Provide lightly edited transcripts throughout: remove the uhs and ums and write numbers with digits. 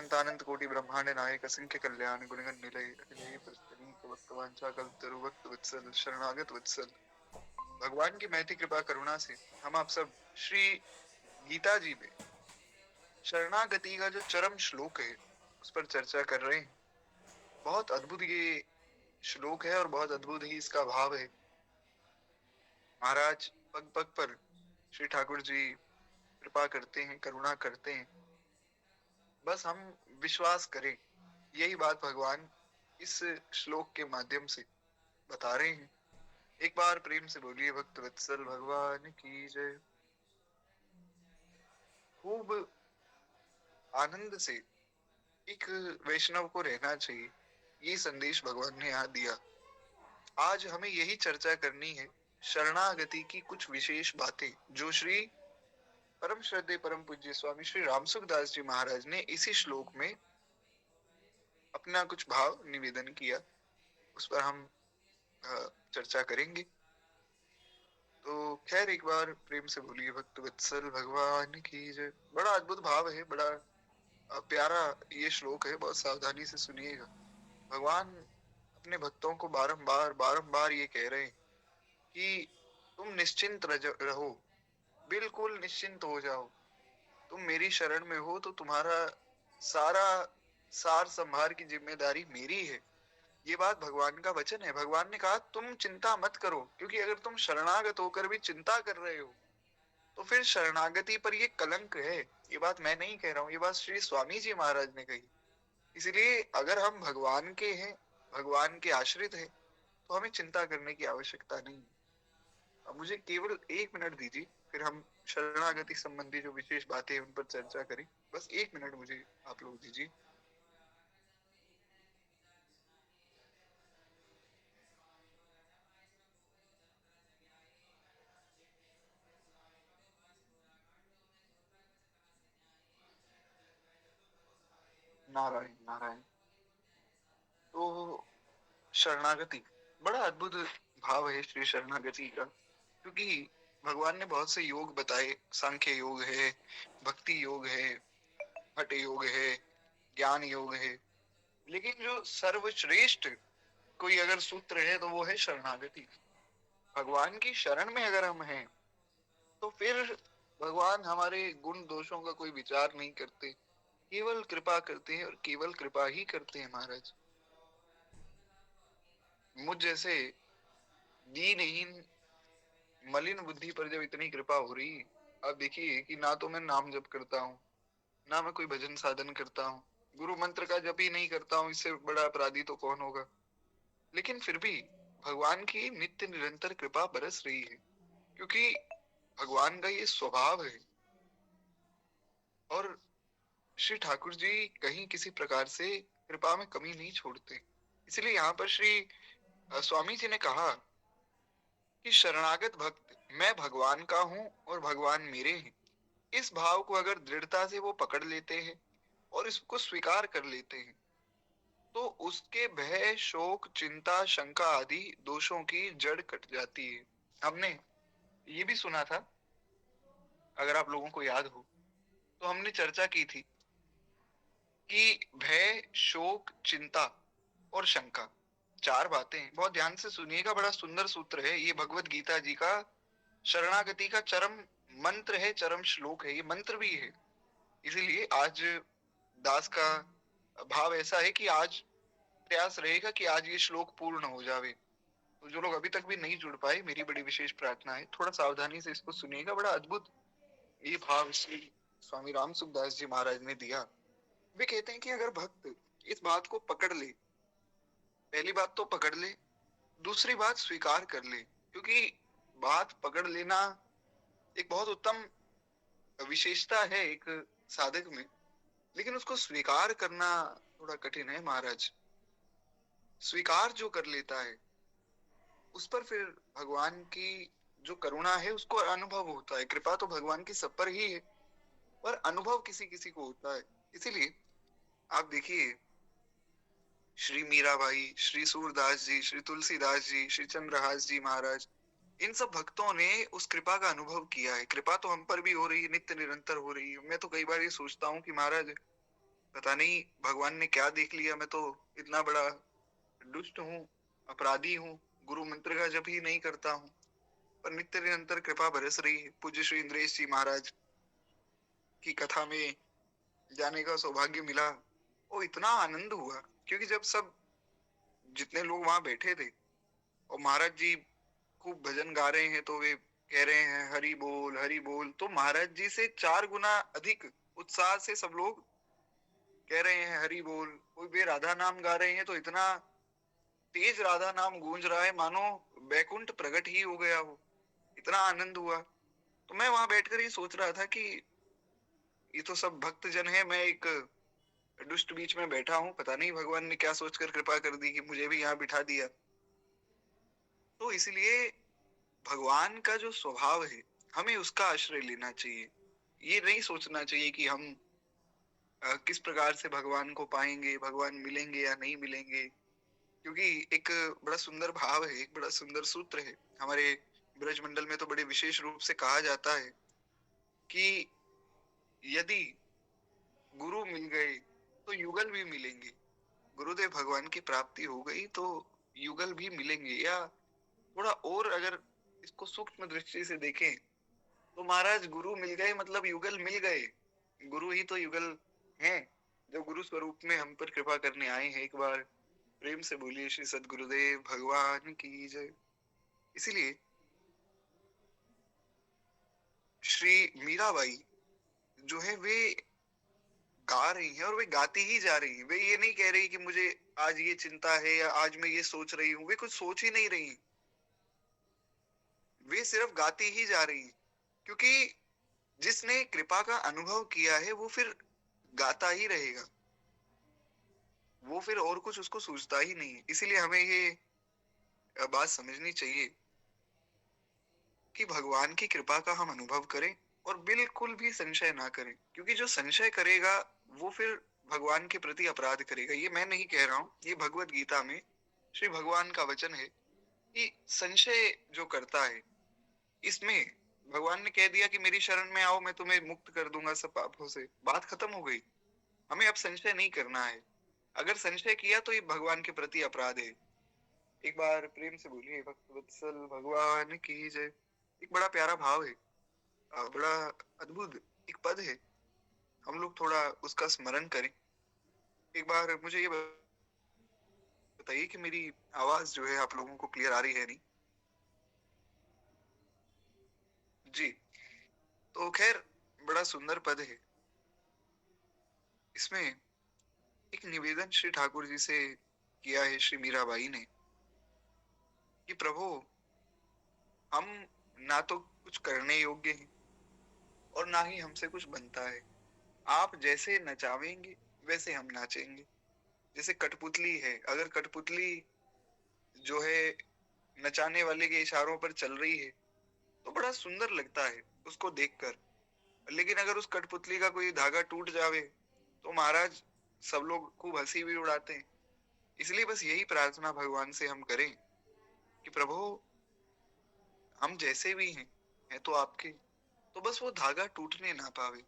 अनंतानंत कोटि ब्रह्मांड नायक असंख्य कल्याण गुणगण निलय अखिलेश प्रस्तुति भक्तवांछा कल्पतरु भक्त वत्सल शरणागत वत्सल। भगवान की महती कृपा करुणा से हम आप सब श्री गीता जी में शरणागति का जो चरम श्लोक है उस पर चर्चा कर रहे हैं। बहुत अद्भुत ये श्लोक है और बहुत अद्भुत ही इसका भाव है। महाराज पग पग पर श्री ठाकुर जी कृपा करते हैं, करुणा करते हैं, बस हम विश्वास करें। यही बात भगवान इस श्लोक के माध्यम से बता रहे हैं। एक बार प्रेम से बोलिए भक्त वत्सल भगवान की जय। खूब आनंद से एक वैष्णव को रहना चाहिए, ये संदेश भगवान ने यहाँ दिया। आज हमें यही चर्चा करनी है, शरणागति की कुछ विशेष बातें जो श्री परम श्रद्धेय परम पूज्य स्वामी श्री रामसुखदास जी महाराज ने इसी श्लोक में अपना कुछ भाव निवेदन किया, उस पर हम चर्चा करेंगे। तो खैर एक बार प्रेम से बोलिए भक्त वत्सल भगवान की जय। बड़ा अद्भुत भाव है, बड़ा प्यारा ये श्लोक है, बहुत सावधानी से सुनिएगा। भगवान अपने भक्तों को बारंबार बारंबार ये कह रहे हैं कि तुम निश्चिंत रहो, बिल्कुल निश्चिंत हो जाओ। तुम मेरी शरण में हो तो तुम्हारा सारा सार संभार की जिम्मेदारी मेरी है। ये बात भगवान का वचन है। भगवान ने कहा तुम चिंता मत करो, क्योंकि अगर तुम शरणागत होकर भी चिंता कर रहे हो तो फिर शरणागति पर ये कलंक है। ये बात मैं नहीं कह रहा हूँ, ये बात श्री स्वामी जी महाराज ने कही। इसलिए अगर हम भगवान के हैं, भगवान के आश्रित हैं, तो हमें चिंता करने की आवश्यकता नहीं है। अब मुझे केवल 1 मिनट दीजिए, फिर हम शरणागति संबंधी जो विशेष बातें हैं उन पर चर्चा करें। बस 1 मिनट मुझे आप लोग दीजिए। नारायण नारायण। तो शरणागति बड़ा अद्भुत भाव है श्री शरणागति का, क्योंकि भगवान ने बहुत से योग बताए। सांख्य योग है, भक्ति योग है, हठ योग है, ज्ञान योग है, लेकिन जो सर्वश्रेष्ठ कोई अगर सूत्र है तो वो है शरणागति। भगवान की शरण में अगर हम हैं तो फिर भगवान हमारे गुण दोषों का कोई विचार नहीं करते, केवल कृपा करते हैं और केवल कृपा ही करते हैं। महाराज मुझ जैसे दीनहीन मलिन बुद्धि पर जब इतनी कृपा हो रही, अब देखिए कि ना तो मैं नाम जप करता हूँ, ना मैं कोई भजन साधन करता हूँ, गुरु मंत्र का जप ही नहीं करता हूँ, इससे बड़ा अपराधी तो कौन होगा। लेकिन फिर भी भगवान की नित्य निरंतर कृपा बरस रही है, क्योंकि भगवान का ये स्वभाव है। और श्री ठाकुर जी कहीं किसी प्रकार से कृपा में कमी नहीं छोड़ते। इसलिए यहाँ पर श्री स्वामी जी ने कहा कि शरणागत भक्त मैं भगवान का हूं और भगवान मेरे हैं। इस भाव को अगर दृढ़ता से वो पकड़ लेते हैं और इसको स्वीकार कर लेते हैं तो उसके भय शोक चिंता शंका आदि दोषों की जड़ कट जाती है। हमने ये भी सुना था, अगर आप लोगों को याद हो, तो हमने चर्चा की थी कि भय शोक चिंता और शंका, चार बातें। बहुत ध्यान से सुनिएगा, बड़ा सुंदर सूत्र है ये, भगवत गीता जी का शरणागति का चरम मंत्र है, चरम श्लोक है, ये मंत्र भी है। इसीलिए आज दास का भाव ऐसा है कि आज प्रयास रहेगा कि आज ये श्लोक पूर्ण हो जावे। तो जो लोग अभी तक भी नहीं जुड़ पाए, मेरी बड़ी विशेष प्रार्थना है थोड़ा सावधानी से इसको सुनिएगा। बड़ा अद्भुत ये भाव श्री स्वामी राम सुखदास जी महाराज ने दिया। वे कहते हैं कि अगर भक्त इस बात को पकड़ ले, पहली बात तो पकड़ ले, दूसरी बात स्वीकार कर ले, क्योंकि बात पकड़ लेना एक बहुत उत्तम विशेषता है एक साधक में, लेकिन उसको स्वीकार करना थोड़ा कठिन है। महाराज स्वीकार जो कर लेता है उस पर फिर भगवान की जो करुणा है उसको अनुभव होता है। कृपा तो भगवान की सब पर ही है, पर अनुभव किसी किसी को होता है। इसीलिए आप देखिए श्री मीराबाई, श्री सूरदास जी, श्री तुलसीदास जी, श्री चंद्रहास जी महाराज, इन सब भक्तों ने उस कृपा का अनुभव किया है। कृपा तो हम पर भी हो रही है, नित्य निरंतर हो रही है। मैं तो कई बार ये सोचता हूँ कि महाराज पता नहीं भगवान ने क्या देख लिया, मैं तो इतना बड़ा दुष्ट हूँ, अपराधी हूँ, गुरु मंत्र का जप ही नहीं करता हूँ, पर नित्य निरंतर कृपा बरस रही है। पूज्य श्री इंद्रेश जी महाराज की कथा में जाने का सौभाग्य मिला। वो इतना आनंद हुआ, क्योंकि जब सब जितने लोग वहां बैठे थे और महाराज जी खूब भजन गा रहे हैं, तो वे कह रहे हैं हरि बोल, तो महाराज जी से 4 गुना अधिक उत्साह से सब लोग कह रहे हैं हरि बोल। कोई वे राधा नाम गा रहे हैं तो इतना तेज राधा नाम गूंज रहा है, मानो बैकुंठ प्रकट ही हो गया हो। इतना आनंद हुआ। तो मैं वहां बैठकर ये सोच रहा था कि ये तो सब भक्त जन है, मैं एक दुष्ट बीच में बैठा हूँ, पता नहीं भगवान ने क्या सोचकर कृपा कर दी कि मुझे भी यहाँ बिठा दिया। तो इसलिए भगवान का जो स्वभाव है, हमें उसका आश्रय लेना चाहिए। ये नहीं सोचना चाहिए कि हम किस प्रकार से भगवान को पाएंगे, भगवान मिलेंगे या नहीं मिलेंगे। क्योंकि एक बड़ा सुंदर भाव है, एक बड़ा सुंदर सूत्र है हमारे ब्रजमंडल में, तो बड़े विशेष रूप से कहा जाता है कि यदि गुरु मिल गए तो युगल भी मिलेंगे। गुरुदेव भगवान की प्राप्ति हो गई तो युगल भी मिलेंगे। या थोड़ा और अगर इसको सूक्ष्म दृष्टि से देखें, तो महाराज गुरु मिल गए मतलब युगल मिल गए। गुरु ही तो युगल हैं, जो गुरु स्वरूप में हम पर कृपा करने आए हैं। एक बार प्रेम से बोलिए श्री सद्गुरुदेव भगवान की जय। इसीलिए श्री मीराबाई जो है वे गा रही हैं, और वे गाती ही जा रही हैं। वे ये नहीं कह रही कि मुझे आज ये चिंता है या आज मैं ये सोच रही हूँ। वे कुछ सोच ही नहीं रही, वे सिर्फ गाती ही जा रही हैं। क्योंकि जिसने कृपा का अनुभव किया है वो फिर गाता ही रहेगा, वो फिर और कुछ उसको सूझता ही नहीं है। इसीलिए हमें ये बात समझनी चाहिए कि भगवान की कृपा का हम अनुभव करें और बिल्कुल भी संशय ना करें। क्योंकि जो संशय करेगा वो फिर भगवान के प्रति अपराध करेगा। ये मैं नहीं कह रहा हूं, ये भगवत गीता में श्री भगवान का वचन है कि संशय जो करता है, इसमें भगवान ने कह दिया कि मेरी शरण में आओ, मैं तुम्हें मुक्त कर दूंगा सब पापों से। बात खत्म हो गई। हमें अब संशय नहीं करना है। अगर संशय किया तो ये भगवान के प्रति अपराध है। एक बार प्रेम से बोलिए भक्त वत्सल भगवान की जय। एक बड़ा प्यारा भाव है, बड़ा अद्भुत एक पद है। हम लोग थोड़ा उसका स्मरण करें। एक बार मुझे ये बताइए कि मेरी आवाज जो है आप लोगों को क्लियर आ रही है नहीं? जी। तो खैर, बड़ा सुंदर पद है। इसमें एक निवेदन श्री ठाकुर जी से किया है श्री मीराबाई ने कि प्रभु, हम ना तो कुछ करने योग्य हैं और ना ही हमसे कुछ बनता है। आप जैसे नचावेंगे वैसे हम नाचेंगे। जैसे कठपुतली है, अगर कठपुतली जो है नचाने वाले के इशारों पर चल रही है तो बड़ा सुंदर लगता है उसको देखकर। लेकिन अगर उस कठपुतली का कोई धागा टूट जावे तो महाराज सब लोग खूब हंसी भी उड़ाते हैं। इसलिए बस यही प्रार्थना भगवान से हम करें कि प्रभु, हम जैसे भी हैं तो आपके, तो बस वो धागा टूटने ना पावे।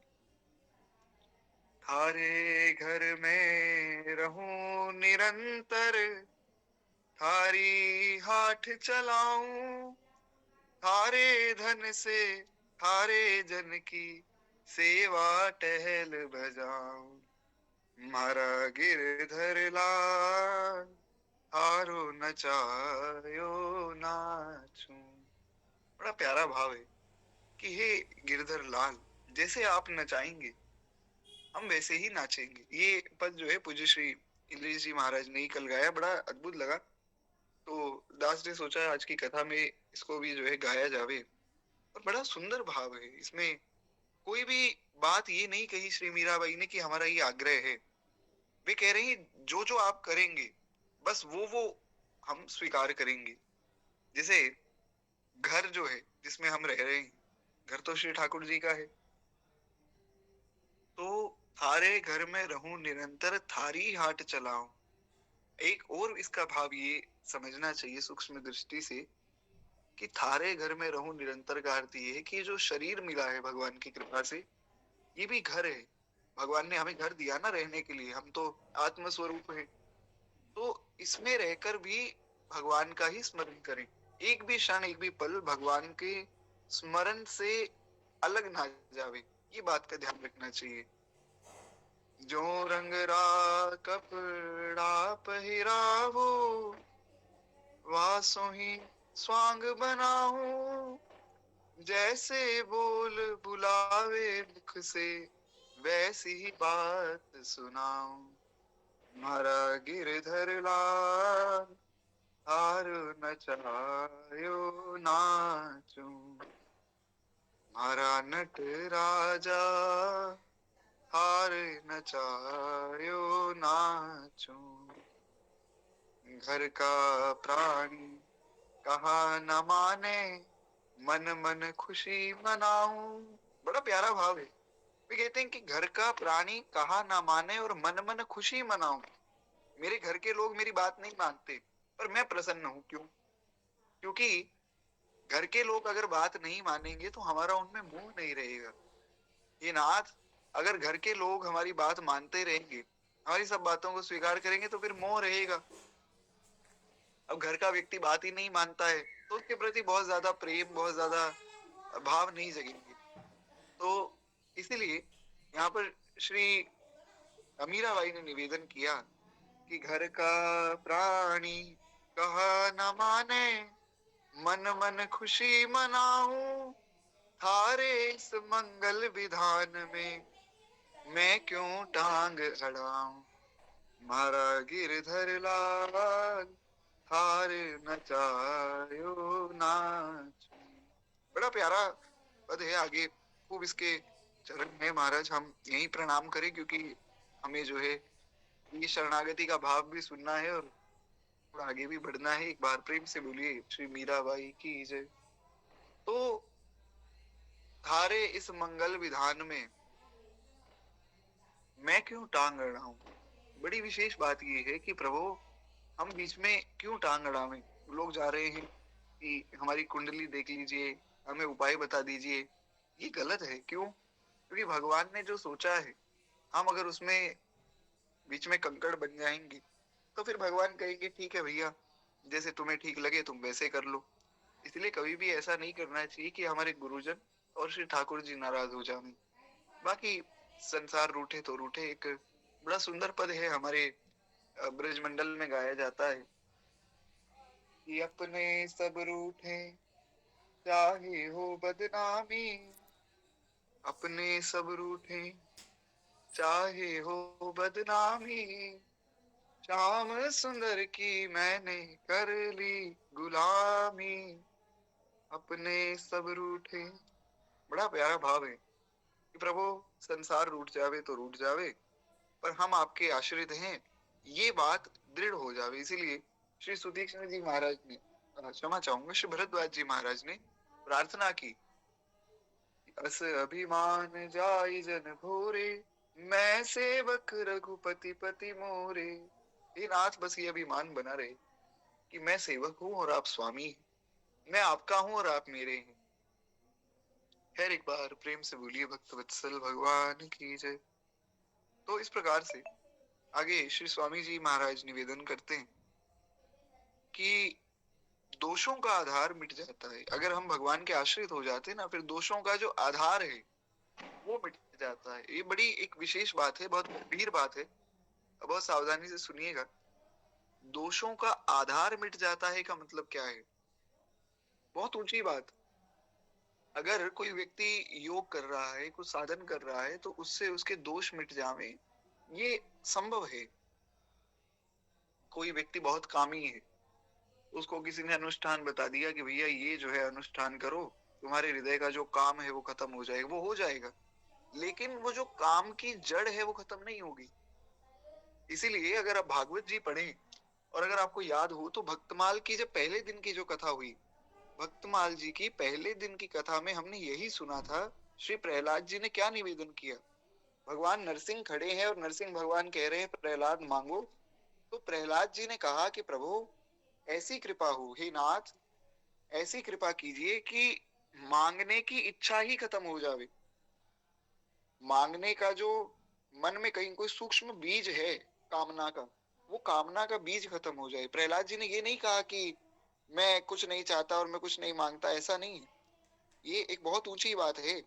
थारे घर में रहूं निरंतर, थारी हाथ चलाऊं, थारे धन से थारे जन की सेवा टहल बजाऊं। मारा गिरधर लाल, हारो नचायो नाचूं। बड़ा प्यारा भाव है कि हे गिरधर लाल, जैसे आप नचाएंगे हम वैसे ही नाचेंगे। ये पद जो है पूज्य श्री इंद्रेश जी महाराज ने ही कल गाया, बड़ा अद्भुत लगा। तो दास ने सोचा आज की कथा में इसको भी जो है गाया जावे। और बड़ा सुंदर भाव है इसमें। कोई भी बात ये नहीं कही श्री मीराबाई ने कि हमारा ये आग्रह है। वे कह रही जो जो आप करेंगे बस वो हम स्वीकार करेंगे। जैसे घर जो है जिसमें हम रह रहे हैं, घर तो श्री ठाकुर जी का है। तो थारे घर में रहूं निरंतर, थारी हाट चलाऊं। एक और इसका भाव ये समझना चाहिए सूक्ष्म दृष्टि से कि थारे घर में रहूं निरंतर का अर्थ ये है कि जो शरीर मिला है भगवान की कृपा से, ये भी घर है। भगवान ने हमें घर दिया ना रहने के लिए, हम तो आत्म स्वरूप है, तो इसमें रहकर भी भगवान का ही स्मरण करें। एक भी क्षण, एक भी पल भगवान के स्मरण से अलग ना जावे, ये बात का ध्यान रखना चाहिए। जो रंग रा कपड़ा पहिरावो, वासो ही स्वांग बनाऊं, जैसे बोल बुलावे मुख से, वैसी ही बात सुनाऊं। मारा गिरधर लाल, हार नचायो नाचूं, मारा नट राजा, हार नचायो नाचूं। घर का प्राणी कहा न माने, मन मन खुशी मनाऊं। बड़ा प्यारा भाव है। वे कहते हैं कि घर का प्राणी कहा ना माने और मन मन खुशी मनाऊं। मेरे घर के लोग मेरी बात नहीं मानते, पर मैं प्रसन्न हूं। क्यों? क्योंकि घर के लोग अगर बात नहीं मानेंगे तो हमारा उनमें मोह नहीं रहेगा। ये नाथ, अगर घर के लोग हमारी बात मानते रहेंगे, हमारी सब बातों को स्वीकार करेंगे, तो फिर मोह रहेगा। अब घर का व्यक्ति बात ही नहीं मानता है तो उसके प्रति बहुत ज्यादा प्रेम, बहुत ज्यादा भाव नहीं जगेंगे। तो इसीलिए यहाँ पर श्री अमीराबाई ने निवेदन किया कि घर का प्राणी कहा न माने, मन मन खुशी मनाऊं, थारे इस मंगल विधान में मैं क्यों टांग अड़ाऊं। मारा गिरधर लाल, हार नचायो नाच। बड़ा प्यारा पद है। आगे खूब इसके चरण में महाराज हम यही प्रणाम करें, क्योंकि हमें जो है ये शरणागति का भाव भी सुनना है और थोड़ा आगे भी बढ़ना है। एक बार प्रेम से बोलिए श्री मीराबाई की जय। तो थारे इस मंगल विधान में मैं क्यों टांग अड़ाऊं। बड़ी विशेष बात ये है कि प्रभु हम बीच में क्यों टांग अड़ावें। लोग जा रहे हैं कि हमारी कुंडली देख लीजिए, हमें उपाय बता दीजिए, ये गलत है। क्यों? क्योंकि भगवान ने जो सोचा है, हम अगर उसमें बीच में कंकड़ बन जाएंगे तो फिर भगवान कहेंगे ठीक है भैया, जैसे तुम्हें ठीक लगे तुम वैसे कर लो। इसलिए कभी भी ऐसा नहीं करना चाहिए कि हमारे गुरुजन और श्री ठाकुर जी नाराज हो जाएं। बाकी संसार रूठे तो रूठे, एक बड़ा सुंदर पद है हमारे ब्रजमंडल में गाया जाता है कि अपने सब रूठे चाहे हो बदनामी, अपने सब रूठे चाहे हो बदनामी, श्याम सुंदर की मैंने कर ली गुलामी, अपने सब रूठे। बड़ा प्यारा भाव है कि प्रभु संसार रूठ जावे तो रूठ जावे, पर हम आपके आश्रित हैं, ये बात दृढ़ हो जावे। इसीलिए श्री सुदीक्षण जी महाराज ने, क्षमा चाहूंगा, श्री भरद्वाज जी महाराज ने प्रार्थना की, अस अभिमान जाई जन भोरे, मैं सेवक रघुपति पति मोरे। हे नाथ, बस ये अभिमान बना रहे कि मैं सेवक हूँ और आप स्वामी हैं, मैं आपका हूँ और आप मेरे हैं। खैर एक बार प्रेम से बोलिए भक्त वत्सल भगवान की जय। तो इस प्रकार से आगे श्री स्वामी जी महाराज निवेदन करते हैं कि दोषों का आधार मिट जाता है। अगर हम भगवान के आश्रित हो जाते हैं ना, फिर दोषों का जो आधार है वो मिट जाता है। ये बड़ी एक विशेष बात है, बहुत गंभीर बात है, बहुत सावधानी से सुनिएगा। दोषों का आधार मिट जाता है का मतलब क्या है? बहुत ऊंची बात। अगर कोई व्यक्ति योग कर रहा है, कुछ साधन कर रहा है, तो उससे उसके दोष मिट जावे, ये संभव है। कोई व्यक्ति बहुत कामी है, उसको किसी ने अनुष्ठान बता दिया कि भैया ये जो है अनुष्ठान करो, तुम्हारे हृदय का जो काम है वो खत्म हो जाएगा। वो हो जाएगा, लेकिन वो जो काम की जड़ है वो खत्म नहीं होगी। इसीलिए अगर आप भागवत जी पढ़ें और अगर आपको याद हो तो भक्तमाल की जब पहले दिन की जो कथा हुई, भक्तमाल जी की पहले दिन की कथा में हमने यही सुना था, श्री प्रहलाद जी ने क्या निवेदन किया। भगवान नरसिंह खड़े हैं और नरसिंह भगवान कह रहे हैं प्रहलाद मांगो। तो प्रहलाद जी ने कहा कि प्रभु ऐसी कृपा हो, हे नाथ ऐसी कृपा कीजिए कि मांगने की इच्छा ही खत्म हो जावे। मांगने का जो मन में कहीं कोई सूक्ष्म बीज है कामना का, वो कामना का बीज खत्म हो जाए। प्रहलाद जी ने ये नहीं कहा कि मैं कुछ नहीं चाहता और मैं कुछ नहीं मांगता, ऐसा नहीं है। ये एक बहुत ऊंची बात है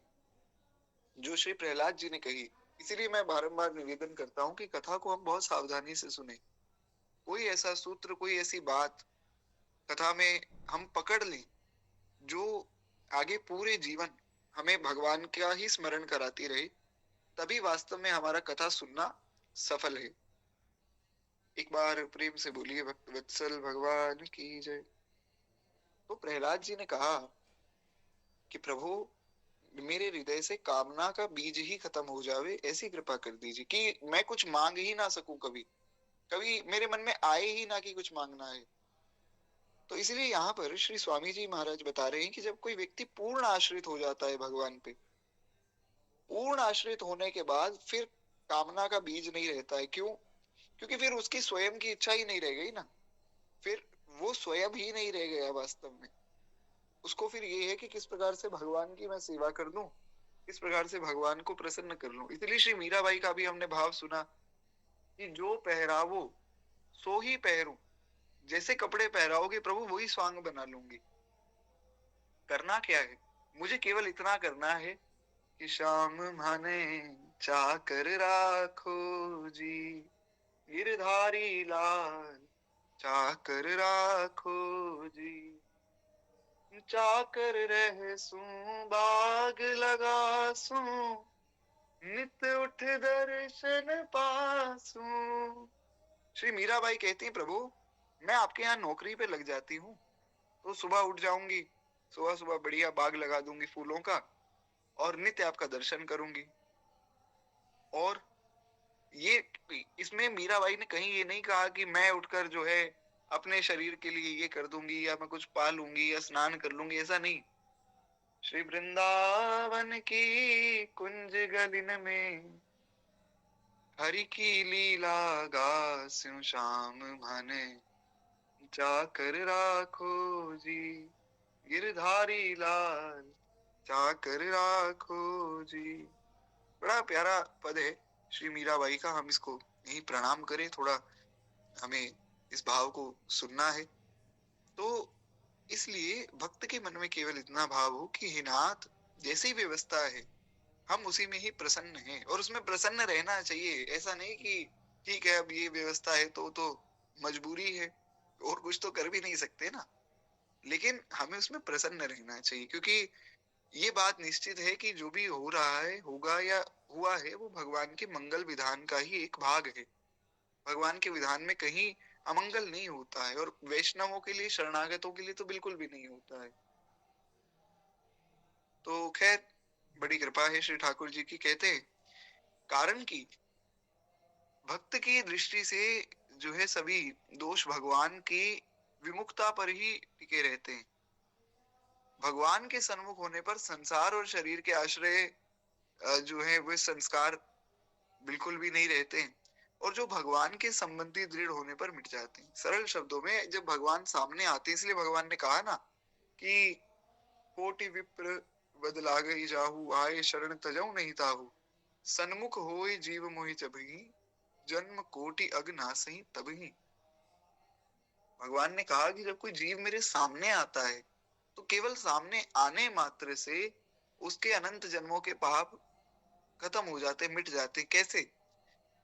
जो श्री प्रहलाद जी ने कही। इसीलिए मैं बारंबार निवेदन करता हूँ कि कथा को हम बहुत सावधानी से सुने। कोई ऐसा सूत्र, कोई ऐसी बात कथा में हम पकड़ लें जो आगे पूरे जीवन हमें भगवान का ही स्मरण कराती रहे, तभी वास्तव में हमारा कथा सुनना सफल है। एक बार प्रेम से बोलिए भक्त वत्सल भगवान की जय। तो प्रहलाद जी ने कहा कि प्रभु, मेरे हृदय से कामना का बीज ही खत्म हो जावे, ऐसी कृपा कर दीजिए कि मैं कुछ मांग ही ना सकूं, कभी कभी मेरे मन में आए ही ना कि कुछ मांगना है। तो इसलिए यहाँ पर श्री स्वामी जी महाराज बता रहे हैं कि जब कोई व्यक्ति पूर्ण आश्रित हो जाता है भगवान पे, पूर्ण आश्रित होने के बाद फिर कामना का बीज नहीं रहता है। क्यों? क्योंकि फिर उसकी स्वयं की इच्छा ही नहीं रह गई ना, फिर वो स्वयं ही नहीं रह गया वास्तव में। उसको फिर ये है कि किस प्रकार से भगवान की मैं सेवा कर दूं, किस प्रकार से भगवान को प्रसन्न कर लूं। इसलिए श्री मीराबाई का भी हमने भाव सुना कि जो पहरावो सो ही पहरूं, जैसे कपड़े पहराओगे प्रभु वही स्वांग बना लूंगी। करना क्या है? मुझे केवल इतना करना है कि श्याम माने चाकर राखो जी, गिरधारी लाल चाकर राखो जी, चाकर रह सू बाग लगा सू, नित उठ दर्शन पासू। श्री मीराबाई कहती हैं, प्रभु मैं आपके यहाँ नौकरी पे लग जाती हूँ तो सुबह उठ जाऊंगी, सुबह सुबह बढ़िया बाग लगा दूंगी फूलों का और नित्य आपका दर्शन करूंगी। और ये इसमें मीराबाई ने कहीं ये नहीं कहा कि मैं उठकर जो है अपने शरीर के लिए ये कर दूंगी या मैं कुछ पा लूंगी या स्नान कर लूंगी, ऐसा नहीं। श्री वृंदावन की कुंज गलिन में हरि की लीला गास्यु श्याम माने चाकर राखो जी, गिरधारी लाल चाकर राखो जी। बड़ा प्यारा पद है श्री मीराबाई का। हम इसको यही प्रणाम करें, थोड़ा हमें इस भाव को सुनना है। तो इसलिए भक्त के मन में केवल इतना भाव हो कि हे नाथ, जैसी व्यवस्था है हम उसी में ही प्रसन्न हैं और उसमें प्रसन्न रहना चाहिए। ऐसा नहीं कि ठीक है अब ये व्यवस्था है तो मजबूरी है और कुछ तो कर भी नहीं सकते ना, लेकिन हमें उसमें प्रसन्न रहना चाहिए। क्योंकि ये बात निश्चित है कि जो भी हो रहा है, होगा या हुआ है, वो भगवान के मंगल विधान का ही एक भाग है। भगवान के विधान में कहीं अमंगल नहीं होता है और वैष्णवों के लिए, शरणागतों के लिए तो बिल्कुल भी नहीं होता है। तो खैर, बड़ी कृपा है श्री ठाकुर जी की। कहते हैं कारण की भक्त की दृष्टि से जो है सभी दोष भगवान की विमुखता पर ही टिके रहते हैं। भगवान के सन्मुख होने पर संसार और शरीर के आश्रय जो है वे संस्कार बिल्कुल भी नहीं रहते हैं और जो भगवान के संबंधी दृढ़ होने पर मिट जाते हैं। सरल शब्दों में जब भगवान सामने आते हैं, इसलिए भगवान ने कहा ना कि कोटि विप्र बदला गई जाहू, आए शरण तजऊ नहीं ताहू, सन्मुख होई जीव मोहि जबहि, जन्म कोटि अग नासहि तबहि। भगवान ने कहा कि जब कोई जीव मेरे सामने आता है तो केवल सामने आने मात्र से उसके अनंत जन्मों के पाप खत्म हो जाते, मिट जाते। कैसे?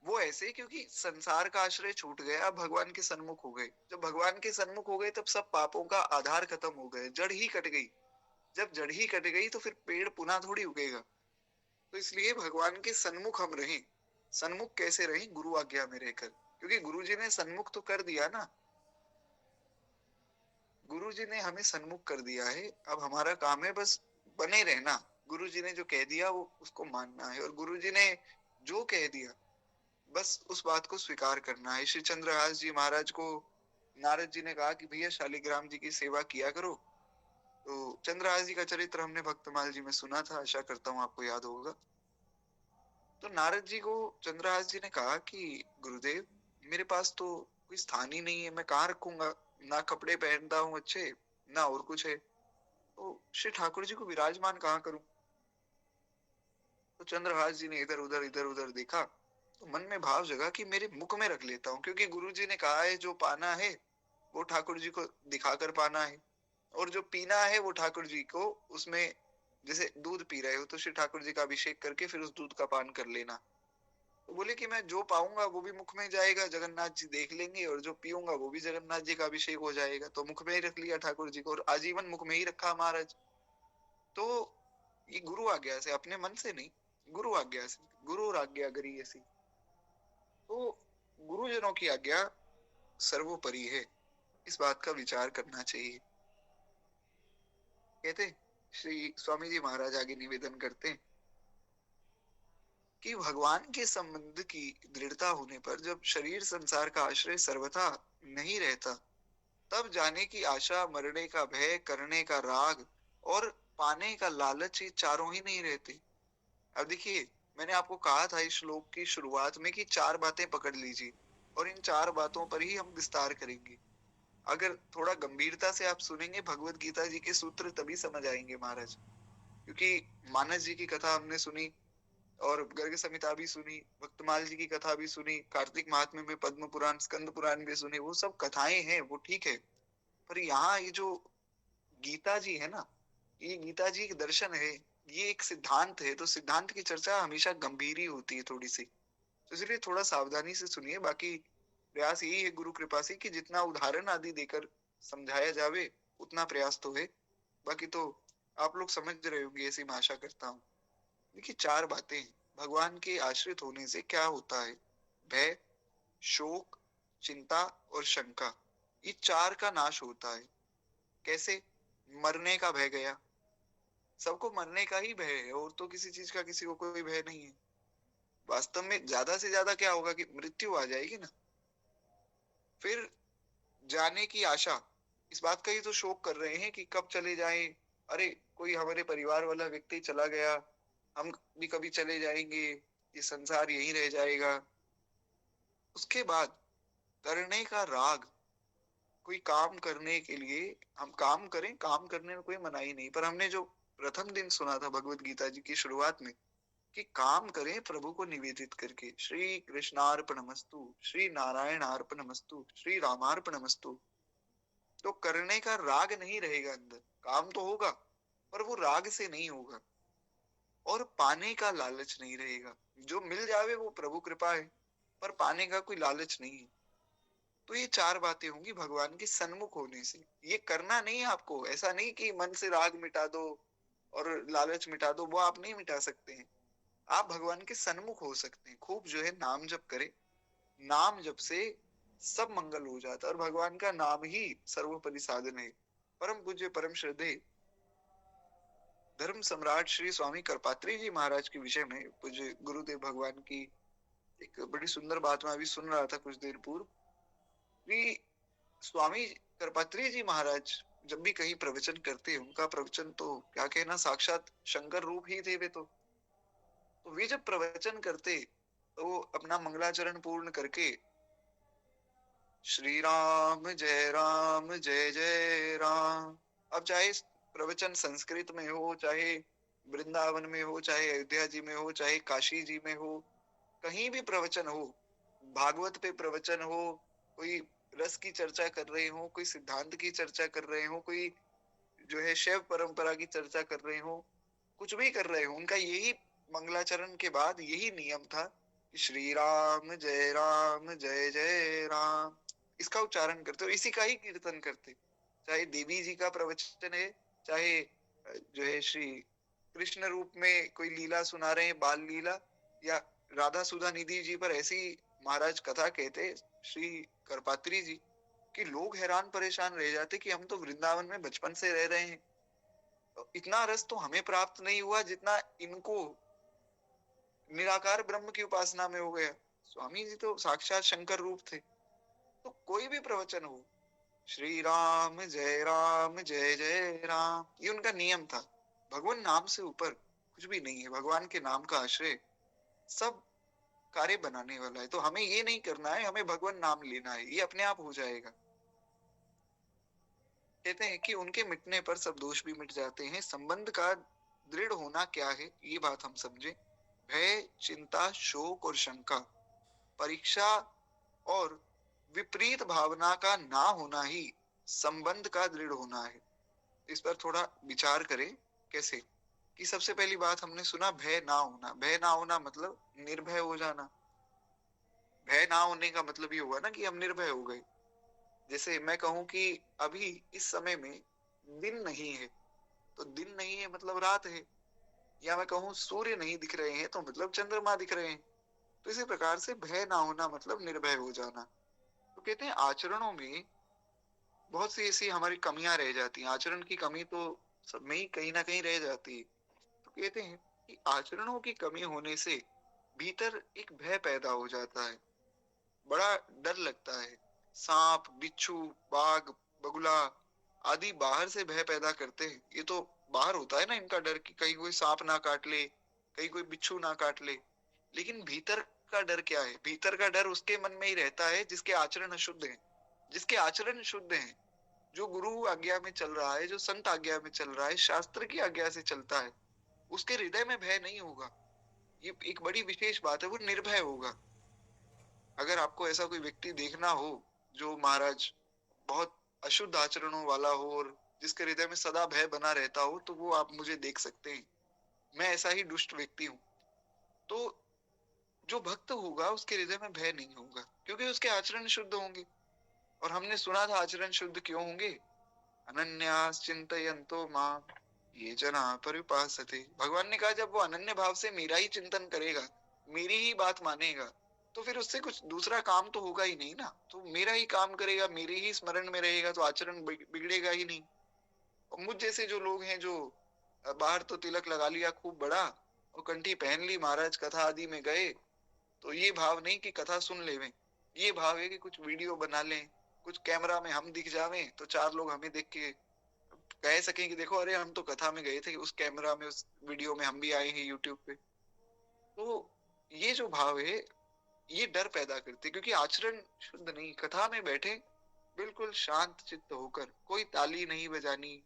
वो ऐसे क्योंकि संसार का आश्रय छूट गया, भगवान के सन्मुख हो गए। जब भगवान के सन्मुख हो गए तब सब पापों का आधार खत्म हो गए, जड़ ही कट गई। जब जड़ ही कट गई तो फिर पेड़ पुनः थोड़ी उगेगा। तो इसलिए भगवान के सन्मुख हम रहें। सन्मुख कैसे रहें? गुरु आज्ञा में रहकर, क्योंकि गुरु जी ने सन्मुख तो कर दिया ना, गुरु जी ने हमें सन्मुख कर दिया है। अब हमारा काम है बस बने रहना। गुरु जी ने जो कह दिया वो उसको मानना है और गुरु जी ने जो कह दिया बस उस बात को स्वीकार करना है। श्री चंद्रहास जी महाराज को नारद जी ने कहा कि भैया शालिग्राम जी की सेवा किया करो। तो चंद्रहास जी का चरित्र हमने भक्तमाल जी में सुना था, आशा करता हूँ आपको याद होगा। तो नारद जी को चंद्रहास जी ने कहा कि गुरुदेव, मेरे पास तो कोई स्थान ही नहीं है, मैं कहाँ रखूंगा, ना कपड़े पहनता हूँ अच्छे, ना और कुछ है, तो श्री ठाकुर जी को विराजमान कहाँ करूं। तो चंद्रहास जी ने इधर उधर देखा तो मन में भाव जगा कि मेरे मुख में रख लेता हूँ, क्योंकि गुरुजी ने कहा है जो पाना है वो ठाकुर जी को दिखाकर पाना है, और जो पीना है वो ठाकुर जी को उसमें, जैसे दूध पी रहे हो तो श्री ठाकुर जी का अभिषेक करके फिर उस दूध का पान कर लेना। तो बोले कि मैं जो पाऊंगा वो भी मुख में जाएगा, जगन्नाथ जी देख लेंगे, और जो पीऊंगा वो भी जगन्नाथ जी का अभिषेक हो जाएगा। तो मुख में ही रख लिया ठाकुर जी को, और आजीवन मुख में ही रखा महाराज। तो ये गुरु आज्ञा से, अपने मन से नहीं, गुरु आज्ञा से, गुरु और आज्ञा गरी ऐसी। तो गुरुजनों की आज्ञा सर्वोपरि है, इस बात का विचार करना चाहिए। कहते श्री स्वामी जी महाराज आगे निवेदन करते हैं कि भगवान के संबंध की दृढ़ता होने पर जब शरीर संसार का आश्रय सर्वथा नहीं रहता, तब जाने की आशा, मरने का भय, करने का राग और पाने का लालच, ये चारों ही नहीं रहते। अब देखिए, मैंने आपको कहा था इस श्लोक की शुरुआत में कि चार बातें पकड़ लीजिए, और इन चार बातों पर ही हम विस्तार करेंगे। अगर थोड़ा गंभीरता से आप सुनेंगे भगवत गीता जी के सूत्र, तभी समझ आएंगे महाराज। क्योंकि मानस जी की कथा हमने सुनी, और गर्ग संहिता भी सुनी, भक्तमाल जी की कथा भी सुनी, कार्तिक महात्म्य में पद्म पुराण, स्कंद पुराण भी सुने, वो सब कथाएं हैं, वो ठीक है। पर यहाँ ये जो गीता जी है ना, ये गीता जी एक दर्शन है, ये एक सिद्धांत है। तो सिद्धांत की चर्चा हमेशा गंभीर ही होती है थोड़ी सी, तो इसलिए थोड़ा सावधानी से सुनिए। बाकी प्रयास यही है गुरु कृपा से कि जितना उदाहरण आदि देकर समझाया जावे उतना प्रयास तो है। बाकी तो आप लोग समझ रहे होंगे, ऐसी मैं आशा करता हूँ। देखिए, चार बातें हैं। भगवान के आश्रित होने से क्या होता है? भय, शोक, चिंता और शंका, ये चार का नाश होता है। कैसे? मरने का भय गया, सबको मरने का ही भय है, और तो किसी चीज का किसी को कोई भय नहीं है। वास्तव में ज्यादा से ज्यादा क्या होगा कि मृत्यु आ जाएगी ना। फिर जाने की आशा, इस बात का ही तो शोक कर रहे हैं कि कब चले जाएं। अरे, कोई हमारे परिवार वाला व्यक्ति चला गया, हम भी कभी चले जाएंगे, ये संसार यहीं रह जाएगा। उसके बाद करने का राग, कोई काम करने के लिए हम काम करें, काम करने में कोई मनाही नहीं, पर हमने जो प्रथम दिन सुना था भगवत गीता जी की शुरुआत में कि काम करें प्रभु को निवेदित करके, श्री कृष्णार्पणमस्तु, श्री नारायणार्पणमस्तु, श्री रामार्पणमस्तु। तो करने का राग नहीं रहेगा अंदर, काम तो होगा पर वो राग से नहीं होगा, और पाने का लालच नहीं रहेगा। जो मिल जावे वो प्रभु कृपा है, पर पाने का कोई लालच नहीं है। तो ये चार बातें होंगी भगवान के सन्मुख होने से। ये करना नहीं है आपको, ऐसा नहीं कि मन से राग मिटा दो और लालच मिटा दो, वो आप नहीं मिटा सकते हैं। आप भगवान के सन्मुख हो सकते हैं। खूब जो है नाम जप करें, नाम जप से सब मंगल हो जाता है, और भगवान का नाम ही सर्वोपरि साधन है। परम पूज्य परम श्रद्धेय धर्म सम्राट श्री स्वामी करपात्री जी महाराज के विषय में पूज्य गुरुदेव भगवान की एक बड़ी सुंदर बात मैं अभी सुन रहा था कुछ देर पूर्व, कि स्वामी करपात्री जी महाराज जब भी कहीं प्रवचन करते, उनका प्रवचन तो क्या कहना, साक्षात शंकर रूप ही थे वे तो वे जब प्रवचन करते तो वो अपना मंगलाचरण पूर्ण करके श्री राम जय जय राम, अब चाहे प्रवचन संस्कृत में हो, चाहे वृंदावन में हो, चाहे अयोध्या जी में हो, चाहे काशी जी में हो, कहीं भी प्रवचन हो, भागवत पे प्रवचन हो, कोई रस की चर्चा कर रहे हो, कोई सिद्धांत की चर्चा कर रहे हो, कोई जो है शैव परंपरा की चर्चा कर रहे हो, कुछ भी कर रहे हो, उनका यही मंगलाचरण के बाद यही नियम था कि श्री राम जय जय राम, इसका उच्चारण करते और इसी का ही कीर्तन करते। चाहे देवी जी का प्रवचन है, चाहे जो है श्री कृष्ण रूप में कोई लीला सुना रहे हैं, बाल लीला, या राधा सुधा निधि जी पर ऐसी महाराज कथा कहते श्री करपात्री जी कि लोग हैरान परेशान रह जाते कि हम तो वृंदावन में बचपन से रह रहे हैं, तो इतना रस तो हमें प्राप्त नहीं हुआ जितना इनको निराकार ब्रह्म की उपासना में हो गया। स्वामी जी तो साक्षात शंकर रूप थे। तो कोई भी प्रवचन हो, श्री राम जय जय राम, ये उनका नियम था। भगवान नाम से ऊपर कुछ भी नहीं है, भगवान के नाम का आश्रय सब कार्य बनाने वाला है। तो हमें ये नहीं करना है, हमें भगवान नाम लेना है, ये अपने आप हो जाएगा। कहते हैं कि उनके मिटने पर सब दोष भी मिट जाते हैं। संबंध का दृढ़ होना क्या है, ये बात हम समझे। भय, चिंता, शोक और शंका, परीक्षा और विपरीत भावना का ना होना ही संबंध का दृढ़ होना है। इस पर थोड़ा विचार करें। कैसे? कि सबसे पहली बात हमने सुना भय ना होना। भय ना होना मतलब निर्भय हो जाना। भय ना होने का मतलब ये हुआ ना कि हम निर्भय हो गए। जैसे मैं कहूं कि अभी इस समय में दिन नहीं है, तो दिन नहीं है मतलब रात है। या मैं कहूँ सूर्य नहीं दिख रहे हैं तो मतलब चंद्रमा दिख रहे हैं। तो इसी प्रकार से भय ना होना मतलब निर्भय हो जाना। तो कहते हैं आचरणों में बहुत सी ऐसी हमारी कमियां रह जाती हैं। आचरण की कमी तो सब में ही कहीं ना कहीं रह जाती है। तो कहते हैं कि आचरणों की कमी होने से भीतर एक भय पैदा हो जाता है, बड़ा डर लगता है। सांप, बिच्छू, बाघ, बगुला आदि बाहर से भय पैदा करते हैं। ये तो बाहर होता है ना इनका डर कि कहीं कोई सांप ना काट ले, कहीं कोई बिच्छू ना काट ले। लेकिन भीतर का डर क्या है? भीतर का डर उसके मन में ही रहता है जिसके आचरण अशुद्ध हैं। जिसके आचरण शुद्ध हैं, जो गुरु आज्ञा में चल रहा है, जो संत आज्ञा में चल रहा है, शास्त्र की आज्ञा से चलता है, उसके हृदय में भय नहीं होगा। ये एक बड़ी विशेष बात है, वो निर्भय होगा। अगर आपको ऐसा कोई व्यक्ति देखना हो जो महाराज बहुत अशुद्ध आचरणों वाला हो और जिसके हृदय में सदा भय बना रहता हो, तो वो आप मुझे देख सकते हैं। मैं ऐसा ही दुष्ट व्यक्ति हूँ। तो जो भक्त होगा उसके हृदय में भय नहीं होगा, क्योंकि उसके आचरण शुद्ध होंगे। और हमने सुना था आचरण शुद्ध क्यों होंगे? अनन्यास चिंतयन्तो माम ये जना पर्युपासते। भगवान ने कहा जब वो अनन्य भाव से मेरा ही चिंतन करेगा, मेरी ही बात मानेगा, तो फिर उससे कुछ दूसरा काम तो होगा ही नहीं ना। तो मेरा ही काम करेगा, मेरे ही स्मरण में रहेगा, तो आचरण बिगड़ेगा ही नहीं। और मुझ जैसे जो लोग हैं, जो बाहर तो तिलक लगा लिया खूब बड़ा और कंठी पहन ली, महाराज कथा आदि में गए, तो ये भाव नहीं कि कथा सुन लेवें। ये भाव है कि कुछ वीडियो बना लें, कुछ कैमरा में हम दिख जावें तो चार लोग हमें देख के कह सकें कि देखो, अरे हम तो कथा में गए थे, उस कैमरा में, उस वीडियो में हम भी आए हैं यूट्यूब पे। तो ये जो भाव है, ये डर पैदा करते, क्योंकि आचरण शुद्ध नहीं। कथा में बैठे बिल्कुल शांत चित्त होकर, कोई ताली नहीं बजानी,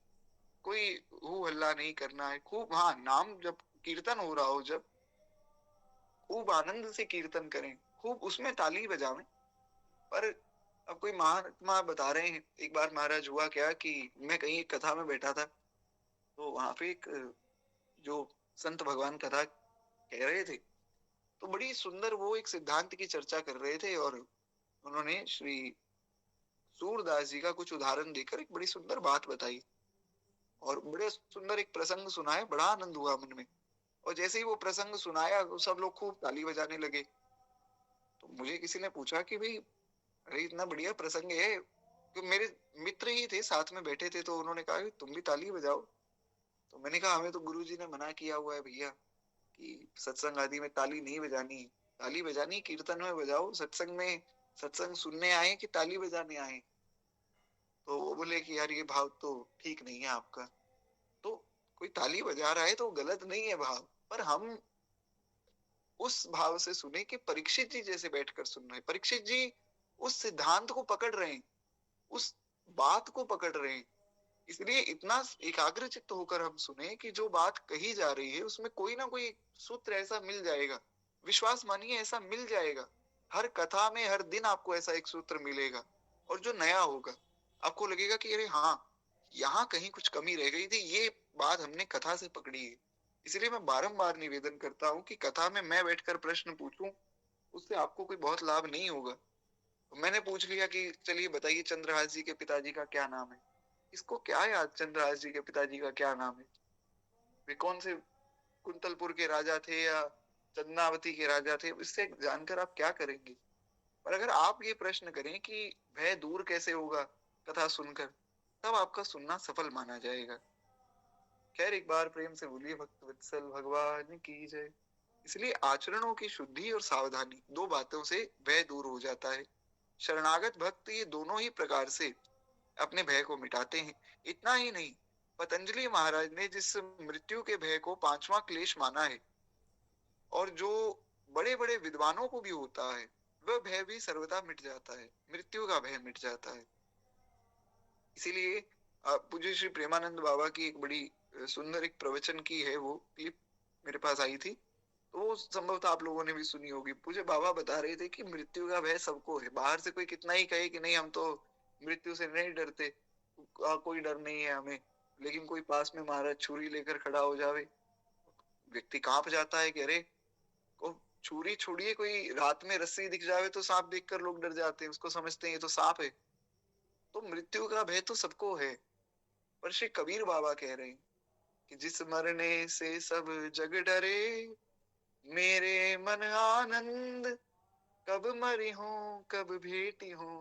कोई हू हल्ला नहीं करना है। खूब, हाँ, नाम जब कीर्तन हो रहा हो, जब खूब आनंद से कीर्तन करें, खूब उसमें ताली बजावें। पर अब कोई महात्मा बता रहे हैं, एक बार महाराज हुआ क्या कि मैं कहीं एक कथा में बैठा था, तो वहां पे एक जो संत भगवान कथा कह रहे थे, तो बड़ी सुंदर वो एक सिद्धांत की चर्चा कर रहे थे। और उन्होंने श्री सूरदास जी का कुछ उदाहरण देकर एक बड़ी सुंदर बात बताई और बड़े सुंदर एक प्रसंग सुनाया। बड़ा आनंद हुआ मन में। और जैसे ही वो प्रसंग सुनाया, तो सब लोग खूब ताली बजाने लगे। तो मुझे किसी ने पूछा कि भाई, अरे इतना बढ़िया प्रसंग है, तो मेरे मित्र ही थे, साथ में बैठे थे, तो उन्होंने कहा कि तुम भी ताली बजाओ। तो मैंने कहा हमें तो गुरुजी ने मना किया हुआ है भैया कि सत्संग आदि में ताली नहीं बजानी। ताली बजानी कीर्तन में बजाओ, सत्संग में सत्संग सुनने आए कि ताली बजाने आए। तो वो बोले कि यार ये भाव तो ठीक नहीं है आपका। तो कोई ताली बजा रहा है तो गलत नहीं है भाव, पर हम उस भाव से सुने कि परीक्षित जी जैसे बैठकर सुन रहे हैं। परीक्षित जी उस सिद्धांत को पकड़ रहे हैं, उस बात को पकड़ रहे हैं। इसलिए इतना एकाग्र चित्त होकर हम सुने कि जो बात कही जा रही है उसमें कोई ना कोई सूत्र ऐसा मिल जाएगा। विश्वास मानिए, ऐसा मिल जाएगा। हर कथा में हर दिन आपको ऐसा एक सूत्र मिलेगा, और जो नया होगा, आपको लगेगा कि अरे हाँ, यहाँ कहीं कुछ कमी रह गई थी, ये बात हमने कथा से पकड़ी है। इसलिए मैं बारंबार निवेदन करता हूँ कि कथा में मैं बैठकर प्रश्न पूछूं, उससे आपको कोई बहुत लाभ नहीं होगा। तो मैंने पूछ लिया कि चलिए बताइए, चंद्रहास जी के पिताजी का क्या नाम है? इसको क्या याद, चंद्रहास जी के पिताजी का क्या नाम है? वे कौन से कुंतलपुर के राजा थे या चंदनावती के राजा थे? इससे जानकर आप क्या करेंगे? पर अगर आप ये प्रश्न करें कि भय दूर कैसे होगा कथा सुनकर, तब आपका सुनना सफल माना जाएगा। खैर, एक बार प्रेम से बोलिए भक्त वत्सल भगवान की जय। इसलिए आचरणों की शुद्धि और सावधानी, दो बातों से भय दूर हो जाता है। शरणागत भक्त ये दोनों ही प्रकार से अपने भय को मिटाते हैं। इतना ही नहीं, पतंजलि महाराज ने जिस मृत्यु के भय को पांचवा क्लेश माना है, और जो बड़े बड़े विद्वानों को भी होता है, वह भय भी सर्वदा मिट जाता है। मृत्यु का भय मिट जाता है। इसीलिए पूज्य श्री प्रेमानंद बाबा की एक बड़ी सुंदर एक प्रवचन की है, वो क्लिप मेरे पास आई थी। तो वो संभवतः आप लोगों ने भी सुनी होगी। पूज्य बाबा बता रहे थे कि मृत्यु का भय सबको है। बाहर से कोई कितना ही कहे कि नहीं हम तो मृत्यु से नहीं डरते, कोई डर नहीं है हमें, लेकिन कोई पास में महाराज छुरी लेकर खड़ा हो जावे, व्यक्ति कांप जाता है कि अरे, को छुरी छोड़िए, कोई रात में रस्सी दिख जावे तो सांप देखकर लोग डर जाते हैं, उसको समझते हैं ये तो सांप है। तो मृत्यु का भय तो सबको है। पर श्री कबीर बाबा कह रहे हैं कि जिस मरने से सब जग डरे, मेरे मन आनंद, कब मरी हूं कब भेटी हूं